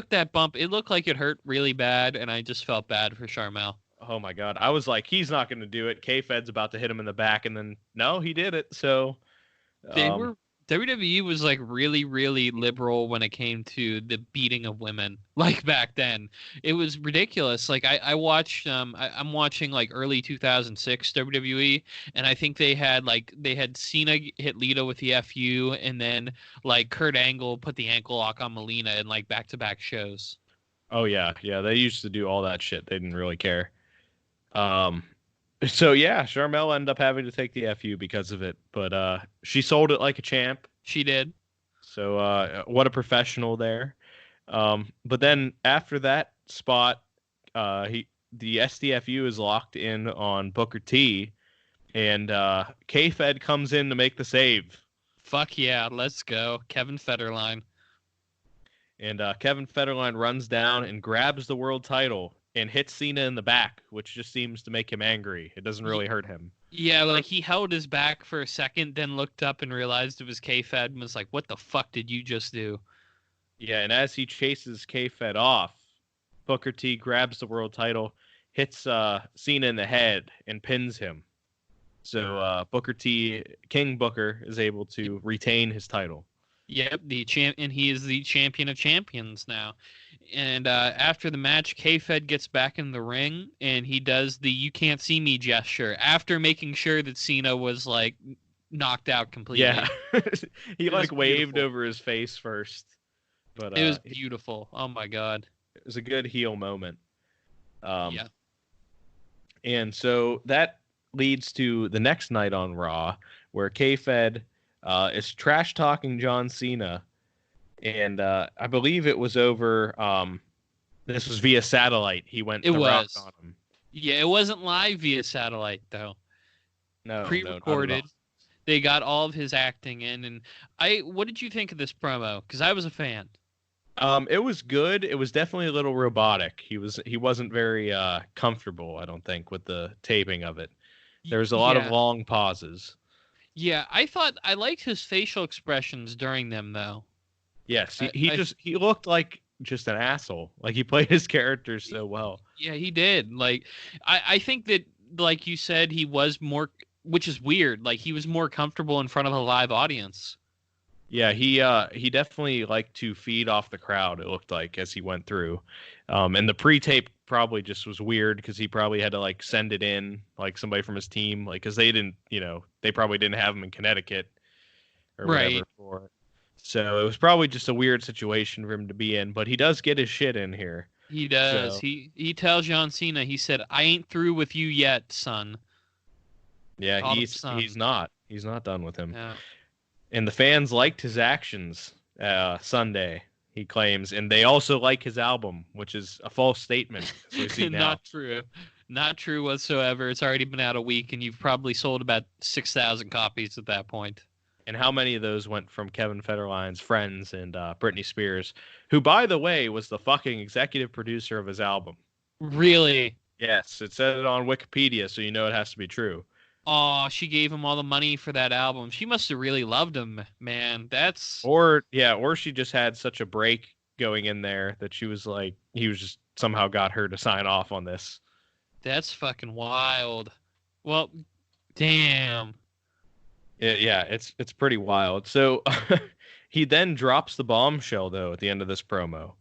that bump. It looked like it hurt really bad, and I just felt bad for Sharmell. Oh, my God. I was like, he's not going to do it. K-Fed's about to hit him in the back, and then, no, he did it. So WWE was like really, really liberal when it came to the beating of women. Like back then, it was ridiculous. Like I watched, I'm watching like early 2006 WWE, and I think they had Cena hit Lita with the FU, and then like Kurt Angle put the ankle lock on Melina in like back-to-back shows. Oh yeah, they used to do all that shit. They didn't really care. So yeah, Sharmell ended up having to take the FU because of it, but she sold it like a champ. She did. So what a professional there. But then after that spot, the STFU is locked in on Booker T, and K-Fed comes in to make the save. Fuck yeah, let's go, Kevin Federline. And Kevin Federline runs down and grabs the world title and hits Cena in the back, which just seems to make him angry. It doesn't really hurt him. Yeah, like he held his back for a second, then looked up and realized it was K-Fed and was like, what the fuck did you just do? Yeah, and as he chases K-Fed off, Booker T grabs the world title, hits Cena in the head, and pins him. So Booker T, King Booker, is able to retain his title. Yep, and he is the champion of champions now. And after the match, K-Fed gets back in the ring, and he does the "you can't see me" gesture after making sure that Cena was like knocked out completely. Yeah, he like waved over his face first, but it was beautiful. Oh my god, it was a good heel moment. Yeah. And so that leads to the next night on Raw, where K-Fed is trash talking John Cena. And I believe it was over. This was via satellite. He went to rock on him. Yeah, it wasn't live via satellite though. No, pre-recorded. They got all of his acting in, and what did you think of this promo? Because I was a fan. It was good. It was definitely a little robotic. He wasn't very comfortable, I don't think, with the taping of it. There was a lot of long pauses. Yeah, I liked his facial expressions during them though. Yes, he looked like just an asshole. Like he played his character so well. Yeah, he did. Like I think that, like you said, he was more, which is weird. Like he was more comfortable in front of a live audience. Yeah, he definitely liked to feed off the crowd. It looked like as he went through, and the pre-tape probably just was weird because he probably had to like send it in like somebody from his team, like because they didn't, they probably didn't have him in Connecticut or whatever for it. So it was probably just a weird situation for him to be in, but he does get his shit in here. He does. So. He tells John Cena, he said, "I ain't through with you yet, son." Yeah, he's not. He's not done with him. Yeah. And the fans liked his actions Sunday, he claims, and they also like his album, which is a false statement. As we see now. Not true. Not true whatsoever. It's already been out a week, and you've probably sold about 6,000 copies at that point. And how many of those went from Kevin Federline's friends and Britney Spears, who, by the way, was the fucking executive producer of his album. Really? Yes, it said it on Wikipedia, so you know it has to be true. Oh, she gave him all the money for that album. She must have really loved him, man. Or she just had such a break going in there that she was like, he was just somehow got her to sign off on this. That's fucking wild. Well, damn. Yeah, it's pretty wild. So he then drops the bombshell, though, at the end of this promo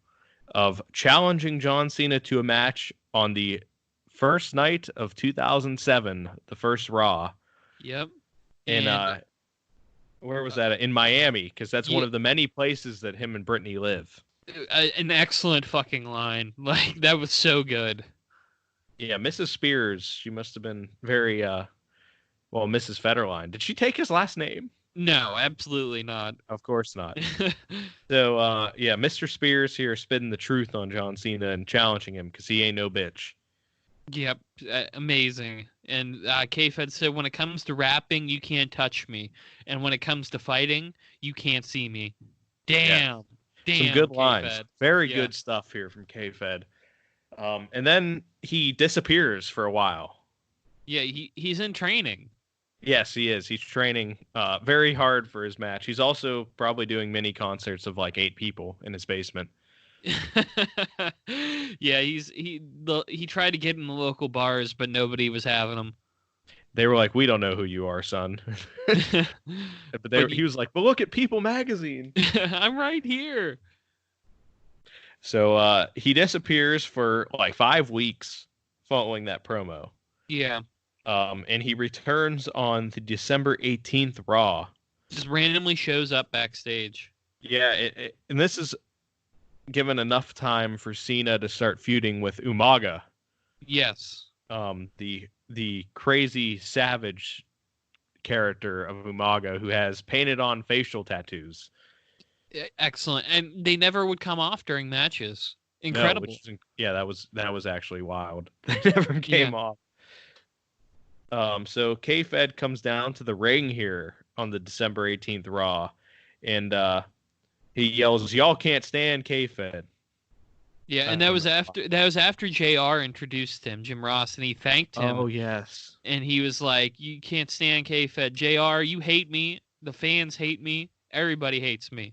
of challenging John Cena to a match on the first night of 2007, the first Raw. Yep. And Where was that? In Miami, because that's one of the many places that him and Britney live. An excellent fucking line. Like, that was so good. Yeah, Mrs. Spears, she must have been very, Mrs. Fetterline. Did she take his last name? No, absolutely not. Of course not. So, Mr. Spears here spitting the truth on John Cena and challenging him because he ain't no bitch. Yep, amazing. And K-Fed said, when it comes to rapping, you can't touch me. And when it comes to fighting, you can't see me. Damn. Yeah. Damn. Some good lines. K-Fed. Very good stuff here from K-Fed. And then he disappears for a while. Yeah, he's in training. Yes, he is. He's training very hard for his match. He's also probably doing mini concerts of like 8 people in his basement. Yeah, he tried to get in the local bars, but nobody was having him. They were like, "We don't know who you are, son." He was like, "But look at People Magazine. I'm right here." So he disappears for like 5 weeks following that promo. Yeah. And he returns on the December 18th Raw. Just randomly shows up backstage. Yeah, and this is given enough time for Cena to start feuding with Umaga. Yes. The crazy savage character of Umaga who has painted on facial tattoos. Excellent. And they never would come off during matches. Incredible. No, that was actually wild. They never came off. So K-Fed comes down to the ring here on the December 18th Raw, and he yells, "Y'all can't stand K-Fed." Yeah, and that was after JR introduced him, Jim Ross, and he thanked him. Oh yes. And he was like, "You can't stand K-Fed. JR, you hate me. The fans hate me. Everybody hates me."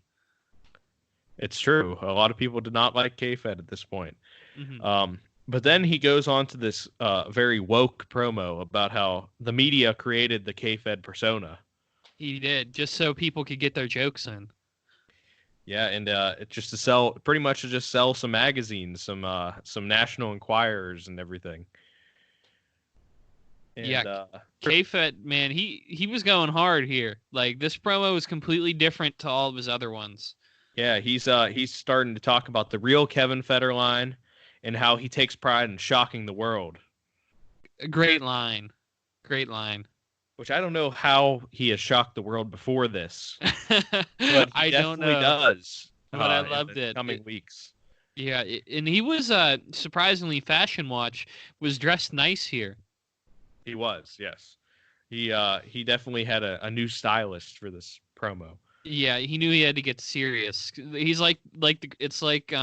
It's true. A lot of people did not like K-Fed at this point. Mm-hmm. But then he goes on to this very woke promo about how the media created the K-Fed persona. He did, just so people could get their jokes in. Yeah, and just to sell some magazines, some National Enquirers and everything. And, K-Fed, man, he was going hard here. Like, this promo was completely different to all of his other ones. Yeah, he's starting to talk about the real Kevin Federline and how he takes pride in shocking the world. A great line. Great line. Which I don't know how he has shocked the world before this. But I don't know. Does. But I loved it. Coming weeks. Yeah, and he was surprisingly Fashion Watch was dressed nice here. He was, yes. He definitely had a new stylist for this promo. Yeah, he knew he had to get serious. He's it's like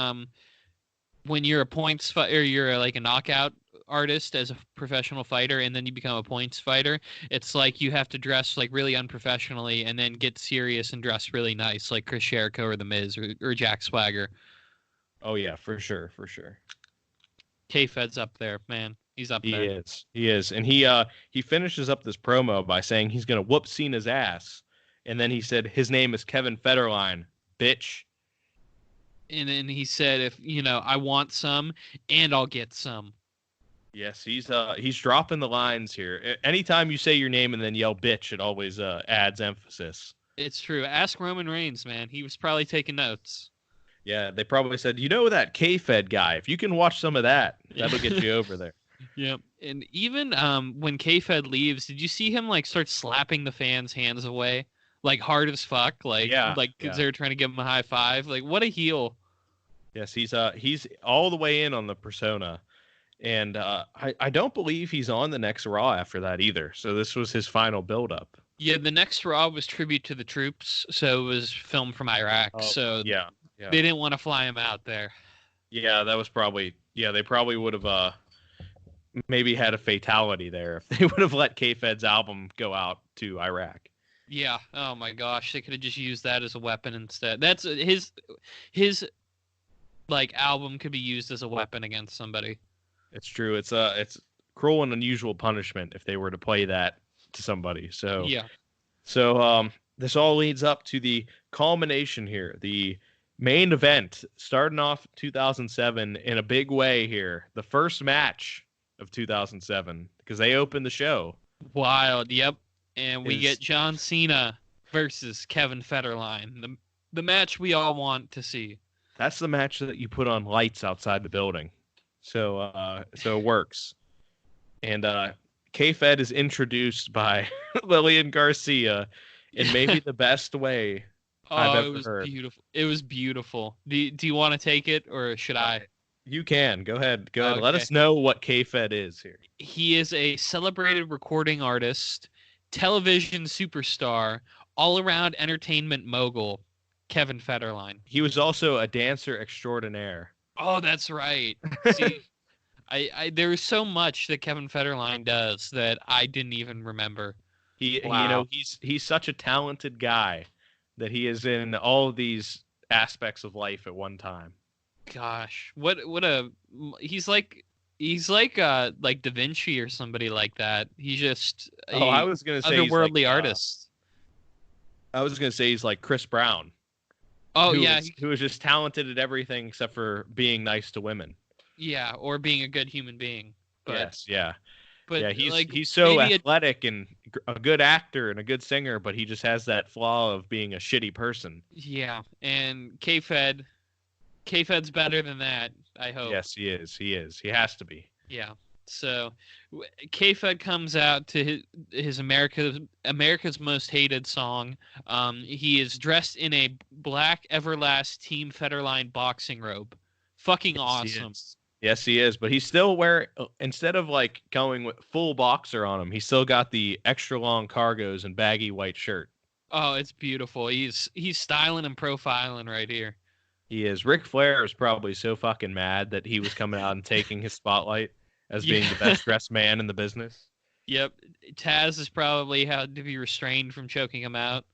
when you're a points fighter, you're like a knockout artist as a professional fighter, and then you become a points fighter. It's like you have to dress like really unprofessionally and then get serious and dress really nice, like Chris Jericho or The Miz or Jack Swagger. Oh yeah, for sure. K-Fed's up there, man. He's up there. He is, and he finishes up this promo by saying he's gonna whoop Cena's ass, and then he said his name is Kevin Federline, bitch. And then he said, if I want some, and I'll get some. Yes, he's dropping the lines here. Anytime you say your name and then yell bitch, it always adds emphasis. It's true. Ask Roman Reigns, man. He was probably taking notes. Yeah, they probably said, that K-Fed guy, if you can watch some of that, that'll get you over there. Yep. And even when K-Fed leaves, did you see him like start slapping the fans' hands away? Like hard as fuck? Because they were trying to give him a high five? Like, what a heel. Yes, he's all the way in on the persona. And I don't believe he's on the next Raw after that either. So this was his final build-up. Yeah, the next Raw was tribute to the troops, so it was filmed from Iraq. Yeah. They didn't want to fly him out there. Yeah, that was probably... Yeah, they probably would have maybe had a fatality there if they would have let K-Fed's album go out to Iraq. Yeah. Oh my gosh, they could have just used that as a weapon instead. That's his album could be used as a weapon against somebody. It's true. It's cruel and unusual punishment if they were to play that to somebody. So yeah. So this all leads up to the culmination here, the main event, starting off 2007 in a big way here. The first match of 2007 because they opened the show. Wild. Yep. And we get John Cena versus Kevin Federline, the match we all want to see. That's the match that you put on lights outside the building, so it works. And K-Fed is introduced by Lillian Garcia in maybe the best way I've ever heard. Beautiful. It was beautiful. Do you want to take it, or should I? You can. Go ahead. Okay. Let us know what K-Fed is here. He is a celebrated recording artist, television superstar, all-around entertainment mogul, Kevin Federline. He was also a dancer extraordinaire. Oh, that's right. See, there is so much that Kevin Federline does that I didn't even remember. He's such a talented guy that he is in all of these aspects of life at one time. Gosh, he's like Da Vinci or somebody like that. He's just I was gonna say otherworldly artist. I was gonna say he's like Chris Brown. Oh, who was just talented at everything except for being nice to women. Yeah, or being a good human being. But, yes, yeah. But yeah, he's so athletic and a good actor and a good singer, but he just has that flaw of being a shitty person. Yeah, and K-Fed's better than that, I hope. Yes, he is. He has to be. Yeah. So K-Fed comes out to his America's Most Hated song. He is dressed in a black Everlast Team Fetterline boxing robe. Fucking awesome. Yes, he is. But he's still wearing, instead of like going with full boxer on him, he's still got the extra long cargos and baggy white shirt. Oh, it's beautiful. He's styling and profiling right here. He is. Ric Flair is probably so fucking mad that he was coming out and taking his spotlight as being the best dressed man in the business. Yep. Taz has probably had to be restrained from choking him out.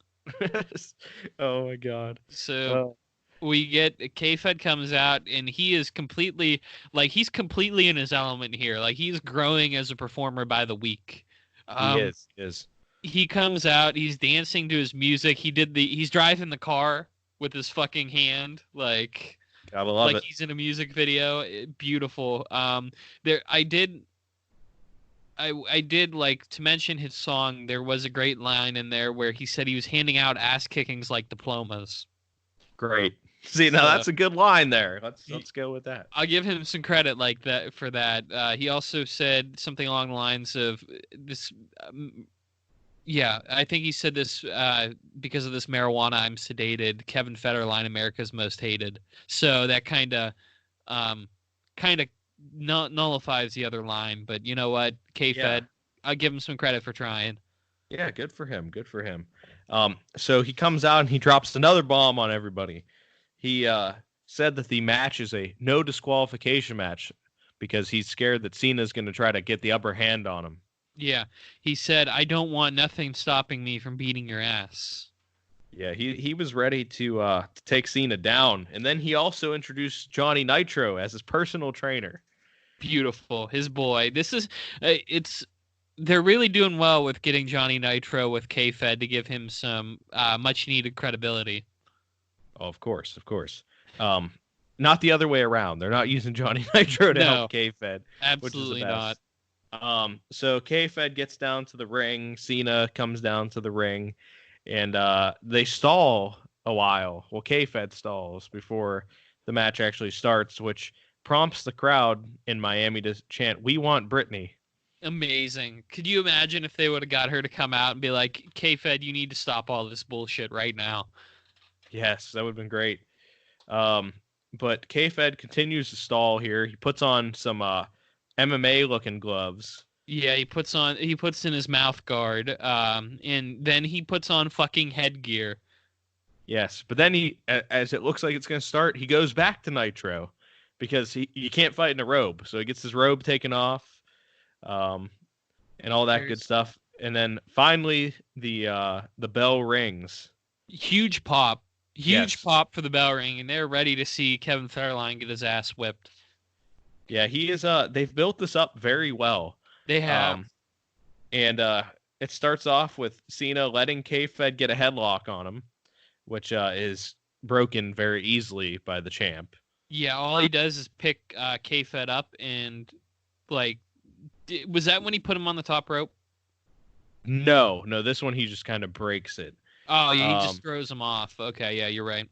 Oh my God. So we get K-Fed comes out and he is completely in his element here. Like he's growing as a performer by the week. He is. He comes out, he's dancing to his music. He's driving the car with his fucking hand. Like gotta love it. He's in a music video. Beautiful. I did like to mention his song. There was a great line in there where he said he was handing out ass kickings like diplomas. Great. See, now that's a good line there. Let's go with that. I'll give him some credit like that for that. He also said something along the lines of this. I think he said this because of this marijuana. I'm sedated. Kevin Federline, America's Most Hated. So that kind of nullifies the other line. But you know what, K-Fed, I'll give him some credit for trying. Yeah, good for him. Good for him. So he comes out and he drops another bomb on everybody. He said that the match is a no disqualification match because he's scared that Cena's going to try to get the upper hand on him. Yeah, he said, "I don't want nothing stopping me from beating your ass." Yeah, he was ready to take Cena down, and then he also introduced Johnny Nitro as his personal trainer. Beautiful, his boy. This is they're really doing well with getting Johnny Nitro with K-Fed to give him some much needed credibility. Oh, of course. Not the other way around. They're not using Johnny Nitro to help K-Fed. Absolutely not. So K-Fed gets down to the ring. Cena comes down to the ring, and they stall a while. Well, K-Fed stalls before the match actually starts, which prompts the crowd in Miami to chant, "We want Britney." Amazing. Could you imagine if they would have got her to come out and be like, K-Fed, you need to stop all this bullshit right now? Yes, that would have been great. But K-Fed continues to stall here. He puts on some MMA looking gloves. Yeah, he puts in his mouth guard, and then he puts on fucking headgear. Yes, but then he, as it looks like it's going to start, he goes back to Nitro because you can't fight in a robe. So he gets his robe taken off, and all that good stuff. And then finally the bell rings. Huge pop. Pop for the bell ring, and they're ready to see Kevin Federline get his ass whipped. Yeah, he is. They've built this up very well. They have. And it starts off with Cena letting K-Fed get a headlock on him, which is broken very easily by the champ. Yeah, all he does is pick K-Fed up and, was that when he put him on the top rope? No, this one he just kind of breaks it. Oh, he just throws him off. Okay, yeah, you're right.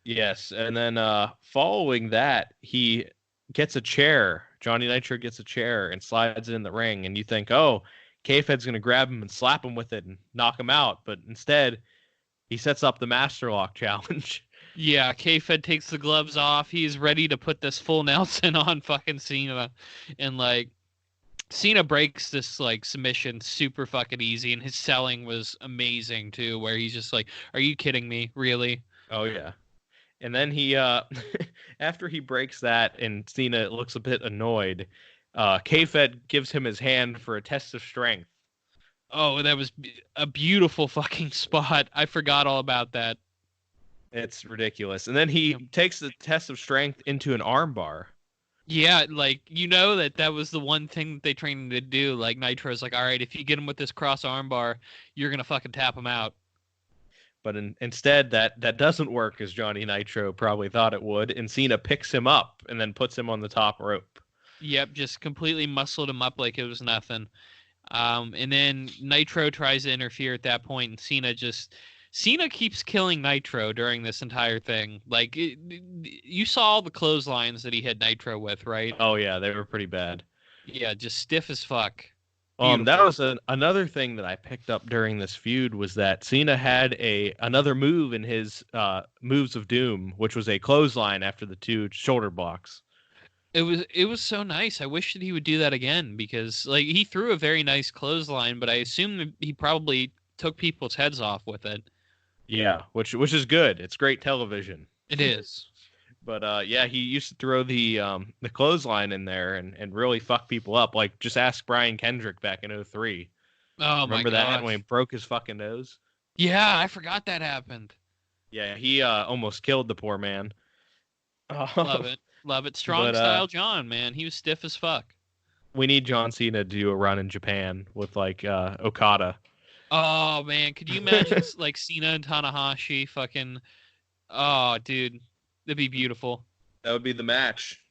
Yes, and then following that, he gets a chair. Johnny Nitro gets a chair and slides it in the ring, and you think, oh, K-Fed's going to grab him and slap him with it and knock him out, but instead, he sets up the Master Lock challenge. Yeah, K-Fed takes the gloves off. He's ready to put this full Nelson on fucking Cena, and like Cena breaks this like submission super fucking easy, and his selling was amazing too, where he's just like, "Are you kidding me? Really?" Oh yeah. And then he, after he breaks that and Cena looks a bit annoyed, K-Fed gives him his hand for a test of strength. Oh, that was a beautiful fucking spot. I forgot all about that. It's ridiculous. And then he takes the test of strength into an armbar. Yeah, like, you know that was the one thing that they trained him to do. Like, Nitro's like, all right, if you get him with this cross armbar, you're going to fucking tap him out. But instead, that doesn't work as Johnny Nitro probably thought it would, and Cena picks him up and then puts him on the top rope. Yep, just completely muscled him up like it was nothing. And then Nitro tries to interfere at that point, and Cena keeps killing Nitro during this entire thing. Like, you saw all the clotheslines that he hit Nitro with, right? Oh, yeah, they were pretty bad. Yeah, just stiff as fuck. That was another thing that I picked up during this feud was that Cena had another move in his moves of doom, which was a clothesline after the 2 shoulder blocks. It was so nice. I wish that he would do that again because like he threw a very nice clothesline, but I assume that he probably took people's heads off with it. Yeah, which is good. It's great television. It is. But yeah, he used to throw the clothesline in there and really fuck people up. Like just ask Brian Kendrick back in 2003. Oh, remember that when he broke his fucking nose? Yeah, I forgot that happened. Yeah, he almost killed the poor man. Love it. Love it. Strong style John, man. He was stiff as fuck. We need John Cena to do a run in Japan with like Okada. Oh man, could you imagine like Cena and Tanahashi fucking oh dude. That'd be beautiful. That would be the match.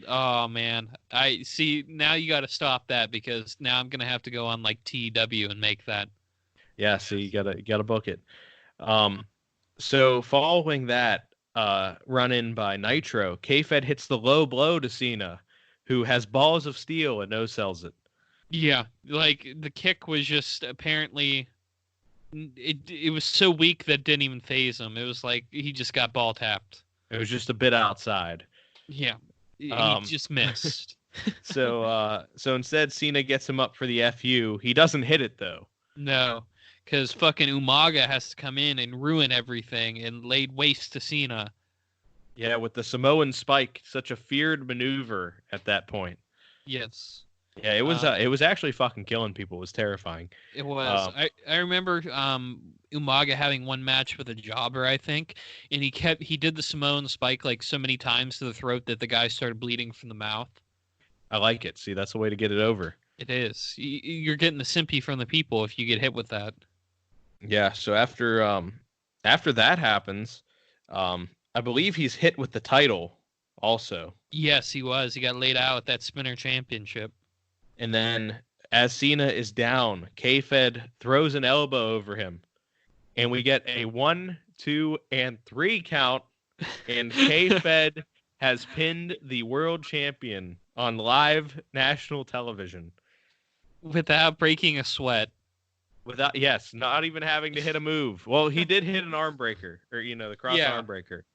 Oh man. I see now you gotta stop that because now I'm gonna have to go on like TW and make that. Yeah, so you gotta book it. So following that run in by Nitro, K-Fed hits the low blow to Cena, who has balls of steel and no-sells it. Yeah, like the kick was just apparently it was so weak that didn't even phase him. It was like he just got ball tapped. It was just a bit outside. Yeah, he just missed. So instead, Cena gets him up for the FU. He doesn't hit it though. No, because fucking Umaga has to come in and ruin everything and laid waste to Cena. Yeah, with the Samoan spike, such a feared maneuver at that point. Yes. Yeah, it was actually fucking killing people. It was terrifying. It was. I remember Umaga having one match with a jobber, I think, and he did the Samoan spike like so many times to the throat that the guy started bleeding from the mouth. I like it. See, that's the way to get it over. It is. You're getting the simpy from the people if you get hit with that. Yeah. So after that happens, I believe he's hit with the title also. Yes, he was. He got laid out at that Spinner Championship. And then as Cena is down, K-Fed throws an elbow over him. And we get a 1, 2, and 3 count. And K-Fed has pinned the world champion on live national television. Without breaking a sweat. Yes, not even having to hit a move. Well, he did hit an arm breaker, or the cross arm breaker.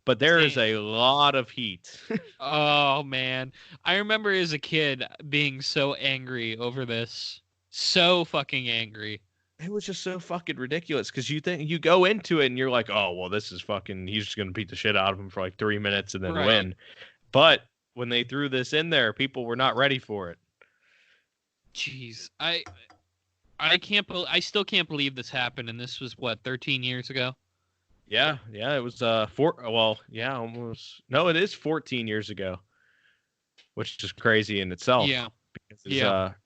But there is a lot of heat. Oh man, I remember as a kid being so angry over this, so fucking angry. It was just so fucking ridiculous because you go into it and you're like, oh well, this is fucking. He's just gonna beat the shit out of him for like 3 minutes and then win. But when they threw this in there, people were not ready for it. Jeez, I still can't believe this happened, and this was what 13 years ago. Yeah, it was almost. No, it is 14 years ago, which is crazy in itself. Yeah,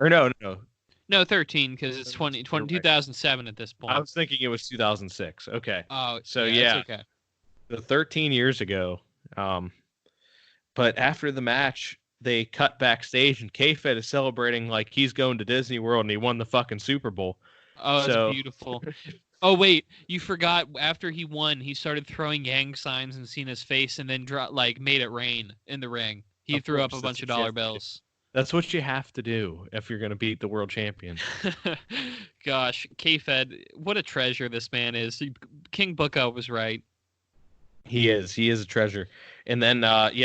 no, 13 because it's 2007 at this point. I was thinking it was 2006. Okay. Oh, so okay. The 13 years ago. But after the match, they cut backstage, and K-Fed is celebrating like he's going to Disney World and he won the fucking Super Bowl. Oh, that's beautiful. Oh wait, you forgot. After he won, he started throwing gang signs in Cena's face, and then made it rain in the ring. He threw up a bunch of dollar bills. That's what you have to do if you're going to beat the world champion. Gosh, K-Fed, what a treasure this man is. King Booker was right. He is a treasure. And then,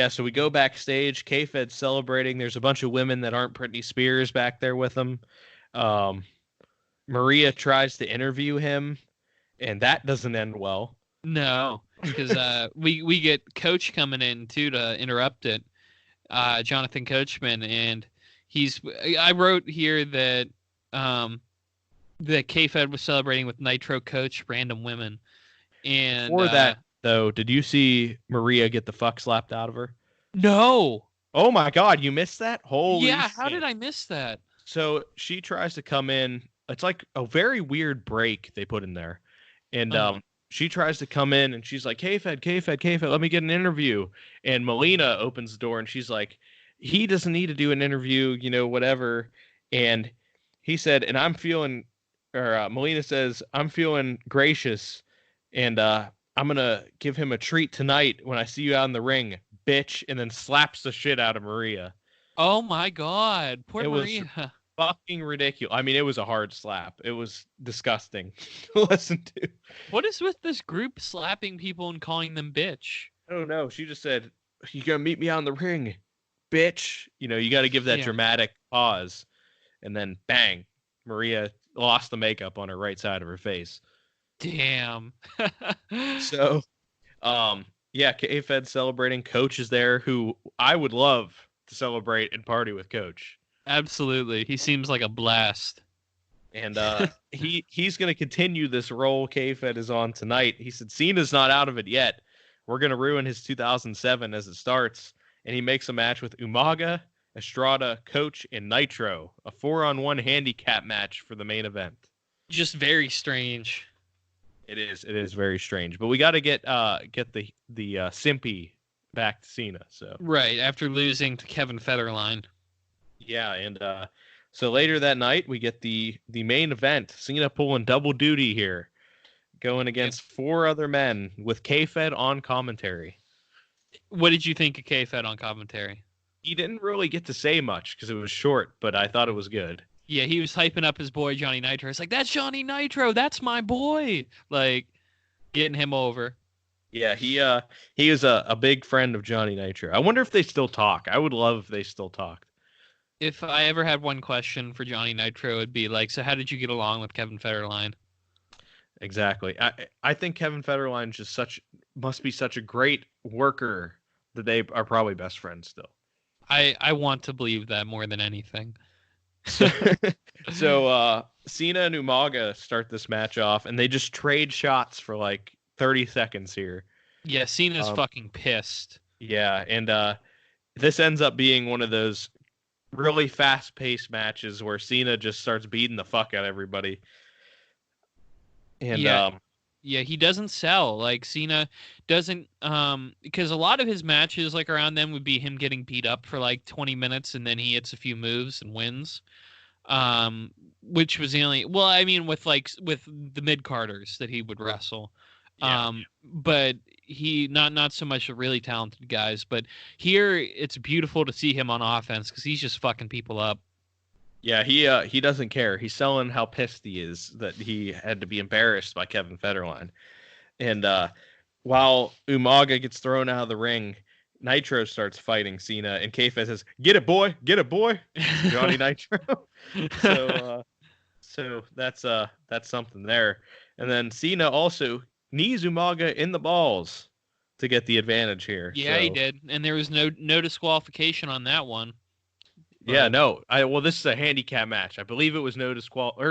so we go backstage. K-Fed's celebrating. There's a bunch of women that aren't Britney Spears back there with him. Maria tries to interview him, and that doesn't end well. No, because we get Coach coming in, too, to interrupt it. Jonathan Coachman, and I wrote here that that K-Fed was celebrating with Nitro Coach random women. And for that, though, did you see Maria get the fuck slapped out of her? No. Oh my God, you missed that? Holy yeah, shit. How did I miss that? So she tries to come in. It's like a very weird break they put in there. And she tries to come in, and she's like, K-Fed, let me get an interview. And Melina opens the door, and she's like, he doesn't need to do an interview, whatever. And he said, and Melina says, I'm feeling gracious, and I'm going to give him a treat tonight when I see you out in the ring, bitch, and then slaps the shit out of Maria. Oh, my God. Poor Maria. Fucking ridiculous. I mean, it was a hard slap. It was disgusting to listen to. What is with this group slapping people and calling them bitch? I don't know. She just said, you gonna meet me out in the ring, bitch. You got to give that dramatic pause. And then bang, Maria lost the makeup on her right side of her face. Damn. So, K-Fed celebrating. Coach is there, who I would love to celebrate and party with Coach. Absolutely. He seems like a blast. And he's going to continue this role K-Fed is on tonight. He said Cena's not out of it yet. We're going to ruin his 2007 as it starts. And he makes a match with Umaga, Estrada, Coach, and Nitro. A 4-on-1 handicap match for the main event. Just very strange. It is very strange. But we got to get the Simpy back to Cena. So right, after losing to Kevin Federline. Yeah, and so later that night, we get the main event. Cena pulling double duty here, going against 4 other men with K-Fed on commentary. What did you think of K-Fed on commentary? He didn't really get to say much because it was short, but I thought it was good. Yeah, he was hyping up his boy Johnny Nitro. It's like, that's Johnny Nitro, that's my boy. Like, getting him over. Yeah, he is a big friend of Johnny Nitro. I wonder if they still talk. I would love if they still talked. If I ever had one question for Johnny Nitro, it'd be like, so how did you get along with Kevin Federline? Exactly. I think Kevin Federline must be such a great worker that they are probably best friends still. I want to believe that more than anything. So Cena and Umaga start this match off, and they just trade shots for like 30 seconds here. Yeah, Cena's fucking pissed. Yeah, and this ends up being one of those really fast-paced matches where Cena just starts beating the fuck out of everybody. And he doesn't sell. Like, Cena doesn't because a lot of his matches like around them would be him getting beat up for like 20 minutes and then he hits a few moves and wins. Which was the only with the mid-carders that he would wrestle. But he not so much the really talented guys, but here it's beautiful to see him on offense because he's just fucking people up. Yeah, he doesn't care. He's selling how pissed he is that he had to be embarrassed by Kevin Federline. And while Umaga gets thrown out of the ring, Nitro starts fighting Cena, and K-Fed says, get it, boy, Johnny Nitro. So that's something there. And then Cena also knees Umaga in the balls to get the advantage here. Yeah, he did, and there was no disqualification on that one. Yeah, no. This is a handicap match. I believe it was no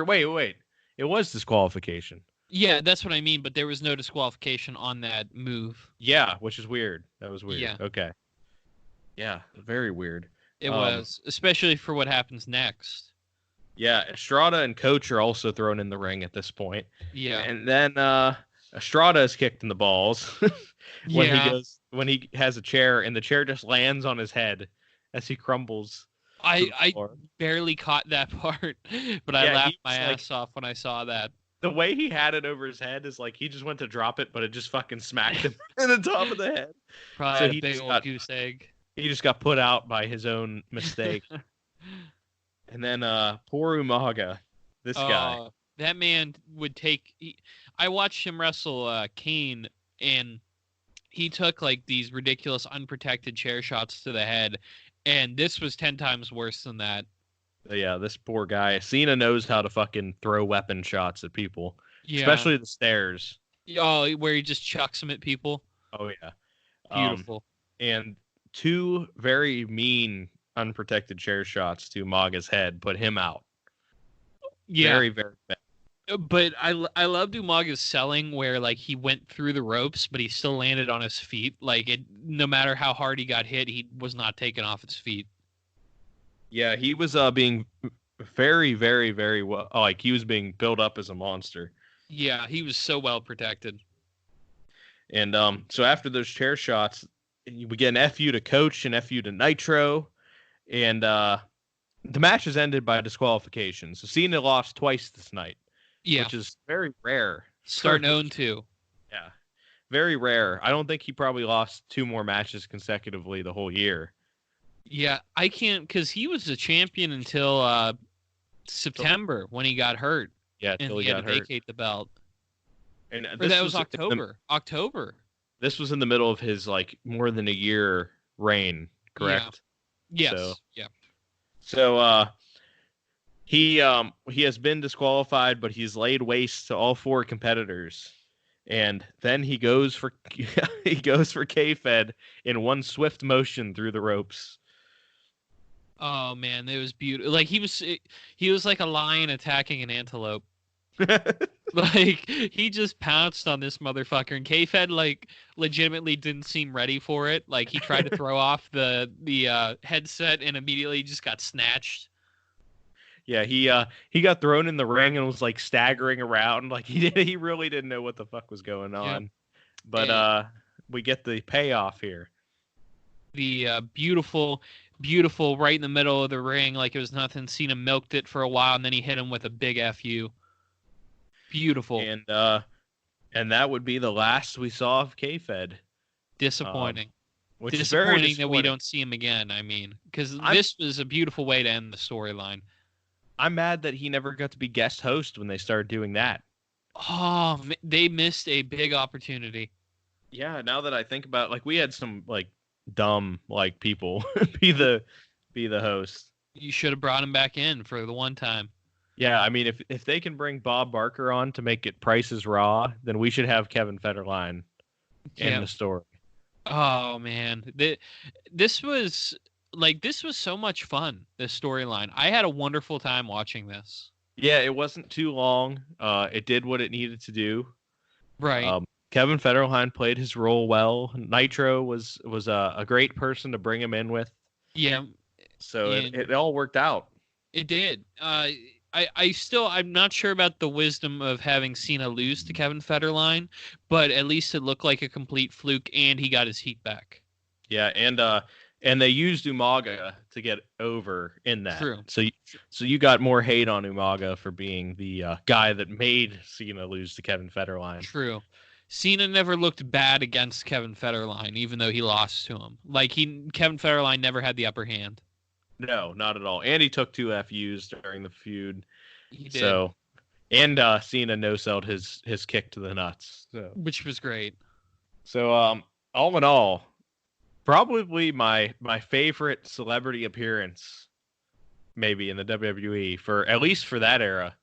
wait. It was disqualification. Yeah, that's what I mean, but there was no disqualification on that move. Yeah, which is weird. That was weird. Yeah. Okay. Yeah, very weird. It was, especially for what happens next. Yeah, Estrada and Coach are also thrown in the ring at this point. Yeah. And then Estrada is kicked in the balls when he has a chair, and the chair just lands on his head as he crumbles. I barely caught that part, but I laughed my ass off when I saw that. the way he had it over his head is like he just went to drop it, but it just fucking smacked him in the top of the head. Probably So had a big old goose egg. He just got put out by his own mistake. And then poor Umaga, this guy. That man would take. I watched him wrestle Kane, and he took like these ridiculous unprotected chair shots to the head, and this was 10 times worse than that. Yeah, this poor guy. Cena knows how to fucking throw weapon shots at people, especially the stairs. Oh, where he just chucks them at people. Oh yeah, beautiful. And 2 very mean unprotected chair shots to Umaga's head put him out. Yeah, very, very bad. But I loved Umaga's selling where like he went through the ropes, but he still landed on his feet. Like no matter how hard he got hit, he was not taken off his feet. Yeah, he was being very, very, very well. Like he was being built up as a monster. Yeah, he was so well protected. And so after those chair shots, we get an FU to Coach and FU to Nitro, and the match is ended by disqualification. So Cena lost twice this night. Yeah, which is very rare. Starting 0-2. Yeah, very rare. I don't think he probably lost 2 more matches consecutively the whole year. Yeah, I can't because he was the champion until September when he got hurt. Yeah, and he had got to hurt. vacate the belt. And that was October. October. This was in the middle of his like more than a year reign, correct? Yeah. Yes. So, yeah. So he has been disqualified, but he's laid waste to all 4 competitors. And then he goes for K-Fed in one swift motion through the ropes. Oh man, it was beautiful. Like he was like a lion attacking an antelope. Like he just pounced on this motherfucker, and K-Fed like legitimately didn't seem ready for it. Like he tried to throw off the headset and immediately just got snatched. Yeah, he got thrown in the ring and was like staggering around, like he really didn't know what the fuck was going on. Yep. But we get the payoff here. The beautiful right in the middle of the ring, like it was nothing. Cena milked it for a while, and then he hit him with a big FU. Beautiful. And that would be the last we saw of K-Fed. Disappointing. Which is very disappointing that we don't see him again. I mean, because this was a beautiful way to end the storyline. I'm mad that he never got to be guest host when they started doing that. Oh, they missed a big opportunity. Yeah, now that I think about it, like we had some like dumb like people be the host. You should have brought him back in for the one time. Yeah, I mean if they can bring Bob Barker on to make it Price is Raw, then we should have Kevin Federline in the story. Oh man, this was so much fun, this storyline. I had a wonderful time watching this. Yeah, it wasn't too long. It did what it needed to do. Right. Kevin Federline played his role well. Nitro was a great person to bring him in with. Yeah. So it all worked out. It did. I'm not sure about the wisdom of having Cena lose to Kevin Federline, but at least it looked like a complete fluke, and he got his heat back. Yeah, and they used Umaga to get over in that. True. So you got more hate on Umaga for being the guy that made Cena lose to Kevin Federline. True. Cena never looked bad against Kevin Federline, even though he lost to him. Like Kevin Federline never had the upper hand. No, not at all. And he took 2 FUs during the feud. He did. So, and Cena no-sold his kick to the nuts. So. Which was great. So, all in all, probably my favorite celebrity appearance, maybe in the WWE at least for that era.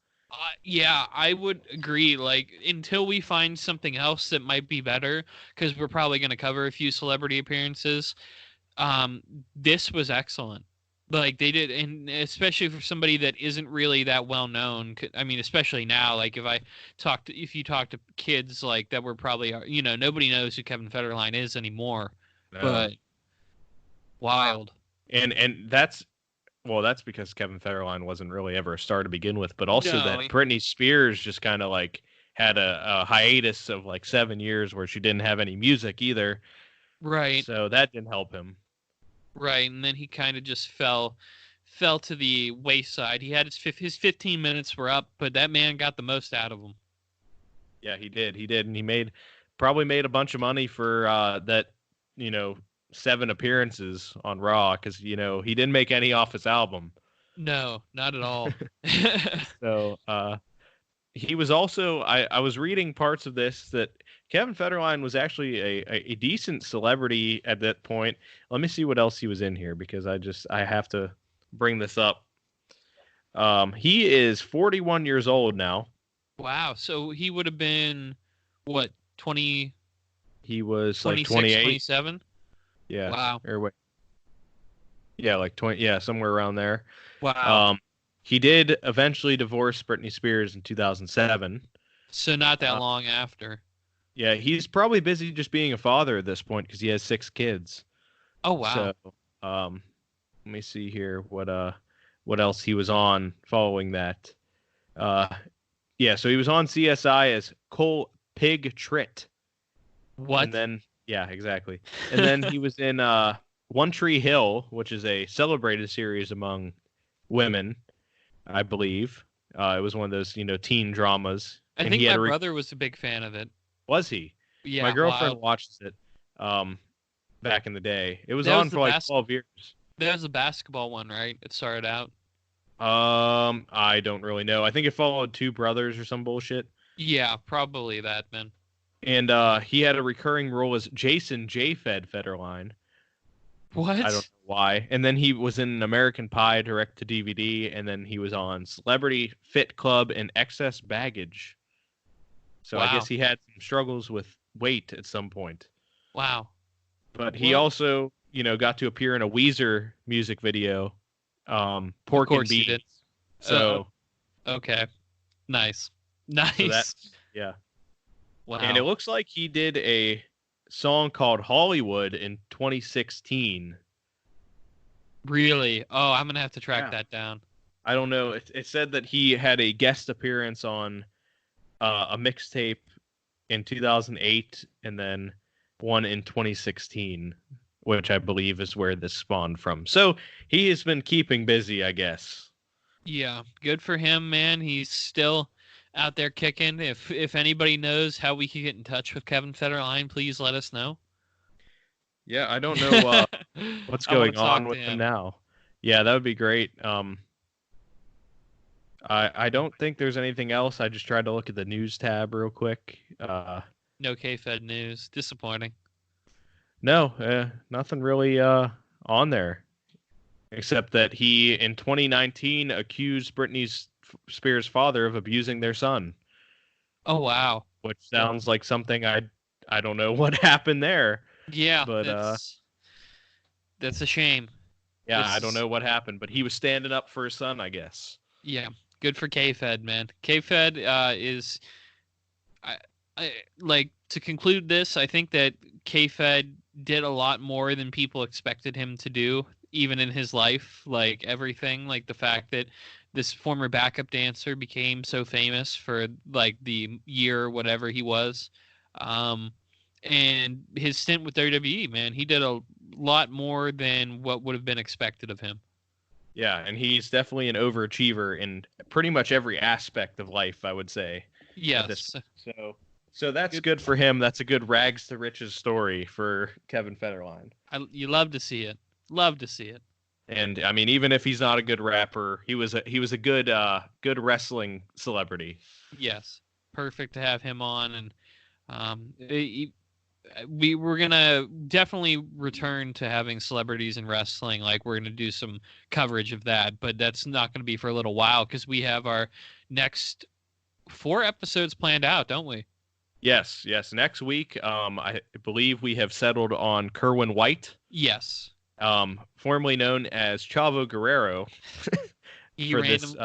Yeah, I would agree. Like until we find something else that might be better, because we're probably going to cover a few celebrity appearances. This was excellent. Like they did, and especially for somebody that isn't really that well known. I mean, especially now, like if you talk to kids like that, were probably nobody knows who Kevin Federline is anymore. No. But wild. And that's because Kevin Federline wasn't really ever a star to begin with, but also that Britney Spears just kind of like had a hiatus of like 7 years where she didn't have any music either. Right. So that didn't help him. Right, and then he kind of just fell to the wayside. He had his 15 minutes were up, but that man got the most out of him. Yeah, he did. He did, and he probably made a bunch of money for that, 7 appearances on Raw because he didn't make any off his album. No, not at all. So he was also I was reading parts of this that Kevin Federline was actually a decent celebrity at that point. Let me see what else he was in here because I have to bring this up. He is 41 years old now. Wow. So he would have been what, 20? He was 26, like 28, 27? Yeah. Wow. Or wait. Yeah, like 20. Yeah, somewhere around there. Wow. He did eventually divorce Britney Spears in 2007. So not that long after. Yeah, he's probably busy just being a father at this point because he has 6 kids. Oh wow. So, let me see here what else he was on following that. Yeah, so he was on CSI as Cole Pig Tritt. What? And then yeah, exactly. And then he was in One Tree Hill, which is a celebrated series among women, I believe. It was one of those, teen dramas. I think my brother was a big fan of it. Was he? Yeah. My girlfriend watched it back in the day. It was on for like 12 years. That was the basketball one, right? It started out. I don't really know. I think it followed Two Brothers or some bullshit. Yeah, probably that then. And he had a recurring role as Jason J. Federline. What? I don't know why. And then he was in American Pie direct to DVD, and then he was on Celebrity Fit Club and Excess Baggage. So wow. I guess he had some struggles with weight at some point. Wow. But he also, got to appear in a Weezer music video, Pork and Beans. So okay. Nice. So yeah. Wow. And it looks like he did a song called Hollywood in 2016. Really? Oh, I'm going to have to track that down. I don't know. It said that he had a guest appearance on a mixtape in 2008 and then one in 2016, which I believe is where this spawned from. So he has been keeping busy, I guess. Yeah, good for him, man. He's still out there kicking. If anybody knows how we can get in touch with Kevin Federline, please let us know. Yeah, I don't know what's going on with him now. Yeah, that would be great. I don't think there's anything else. I just tried to look at the news tab real quick. No K-Fed news. Disappointing. No, nothing really on there. Except that he, in 2019, accused Britney Spears' father of abusing their son. Oh, wow. Which sounds like something I don't know what happened there. Yeah, but that's a shame. Yeah, I don't know what happened, but he was standing up for his son, I guess. Yeah, good for K-Fed, man. K-Fed is... like, to conclude this, I think that K-Fed did a lot more than people expected him to do, even in his life. Like, everything, like the fact that this former backup dancer became so famous for, like, the year or whatever he was. And his stint with WWE, man, he did a lot more than what would have been expected of him. Yeah, and he's definitely an overachiever in pretty much every aspect of life, I would say. Yes. So that's good for him. That's a good rags to riches story for Kevin Federline. You love to see it. Love to see it. And I mean, even if he's not a good rapper, he was a good wrestling celebrity. Yes, perfect to have him on, and we're gonna definitely return to having celebrities in wrestling. Like, we're gonna do some coverage of that, but that's not gonna be for a little while because we have our next 4 episodes planned out, don't we? Yes. Next week, I believe we have settled on Kerwin White. Yes. Formerly known as Chavo Guerrero for this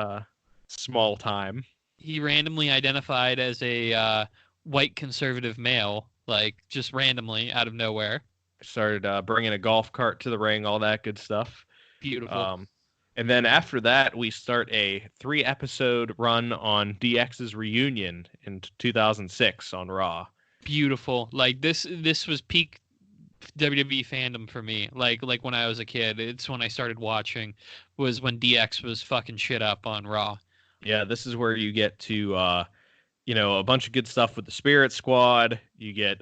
small time. He randomly identified as a white conservative male, like just randomly out of nowhere. Started bringing a golf cart to the ring, all that good stuff. Beautiful. And then after that, we start a 3-episode run on DX's reunion in 2006 on Raw. Beautiful. Like this was peak WWE fandom for me. Like when I was a kid, it's when I started watching, was when DX was fucking shit up on Raw. Yeah, this is where you get to a bunch of good stuff with the Spirit Squad. You get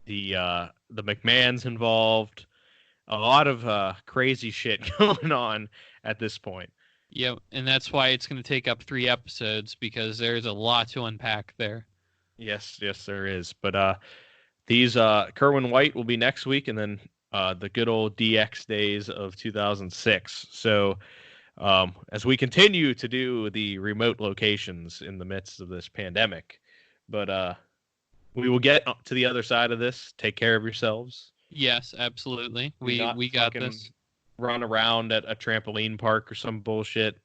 the McMahons involved. A lot of crazy shit going on at this point. Yep, and that's why it's going to take up 3 episodes, because there's a lot to unpack there. Yes, there is. But these Kerwin White will be next week, and then the good old DX days of 2006. So as we continue to do the remote locations in the midst of this pandemic, but we will get to the other side of this. Take care of yourselves. Yes, absolutely. We got this. Run around at a trampoline park or some bullshit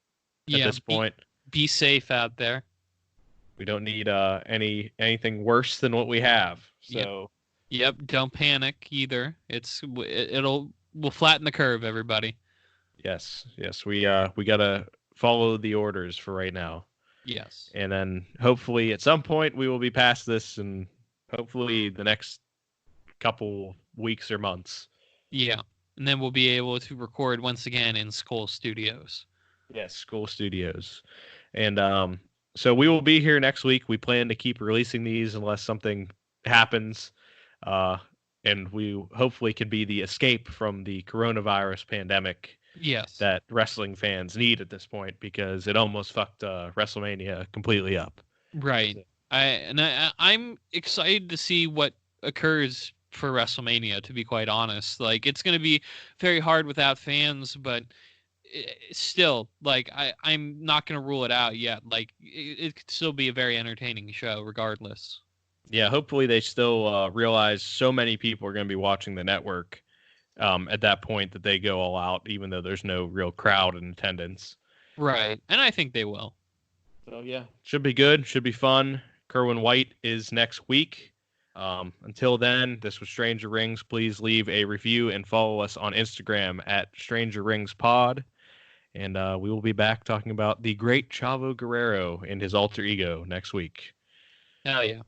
at this point. Be safe out there. We don't need anything worse than what we have. So Yep, don't panic either. We'll flatten the curve, everybody. Yes, we gotta follow the orders for right now. Yes. And then hopefully at some point we will be past this, and hopefully the next couple weeks or months. Yeah. And then we'll be able to record once again in Skull Studios. Yes, Skull Studios. And so we will be here next week. We plan to keep releasing these unless something happens. And we hopefully can be the escape from the coronavirus pandemic. Yes. That wrestling fans need at this point, because it almost fucked WrestleMania completely up. Right. So. I'm excited to see what occurs for WrestleMania, to be quite honest. Like, it's going to be very hard without fans, but still, like, I'm not going to rule it out yet. Like, it could still be a very entertaining show regardless. Yeah, hopefully they still realize so many people are going to be watching the network at that point that they go all out, even though there's no real crowd in attendance. Right, and I think they will. So, yeah, should be good, should be fun. Kerwin White is next week. Until then, this was Stranger Rings. Please leave a review and follow us on Instagram at Stranger Rings Pod. And we will be back talking about the great Chavo Guerrero and his alter ego next week. Hell yeah.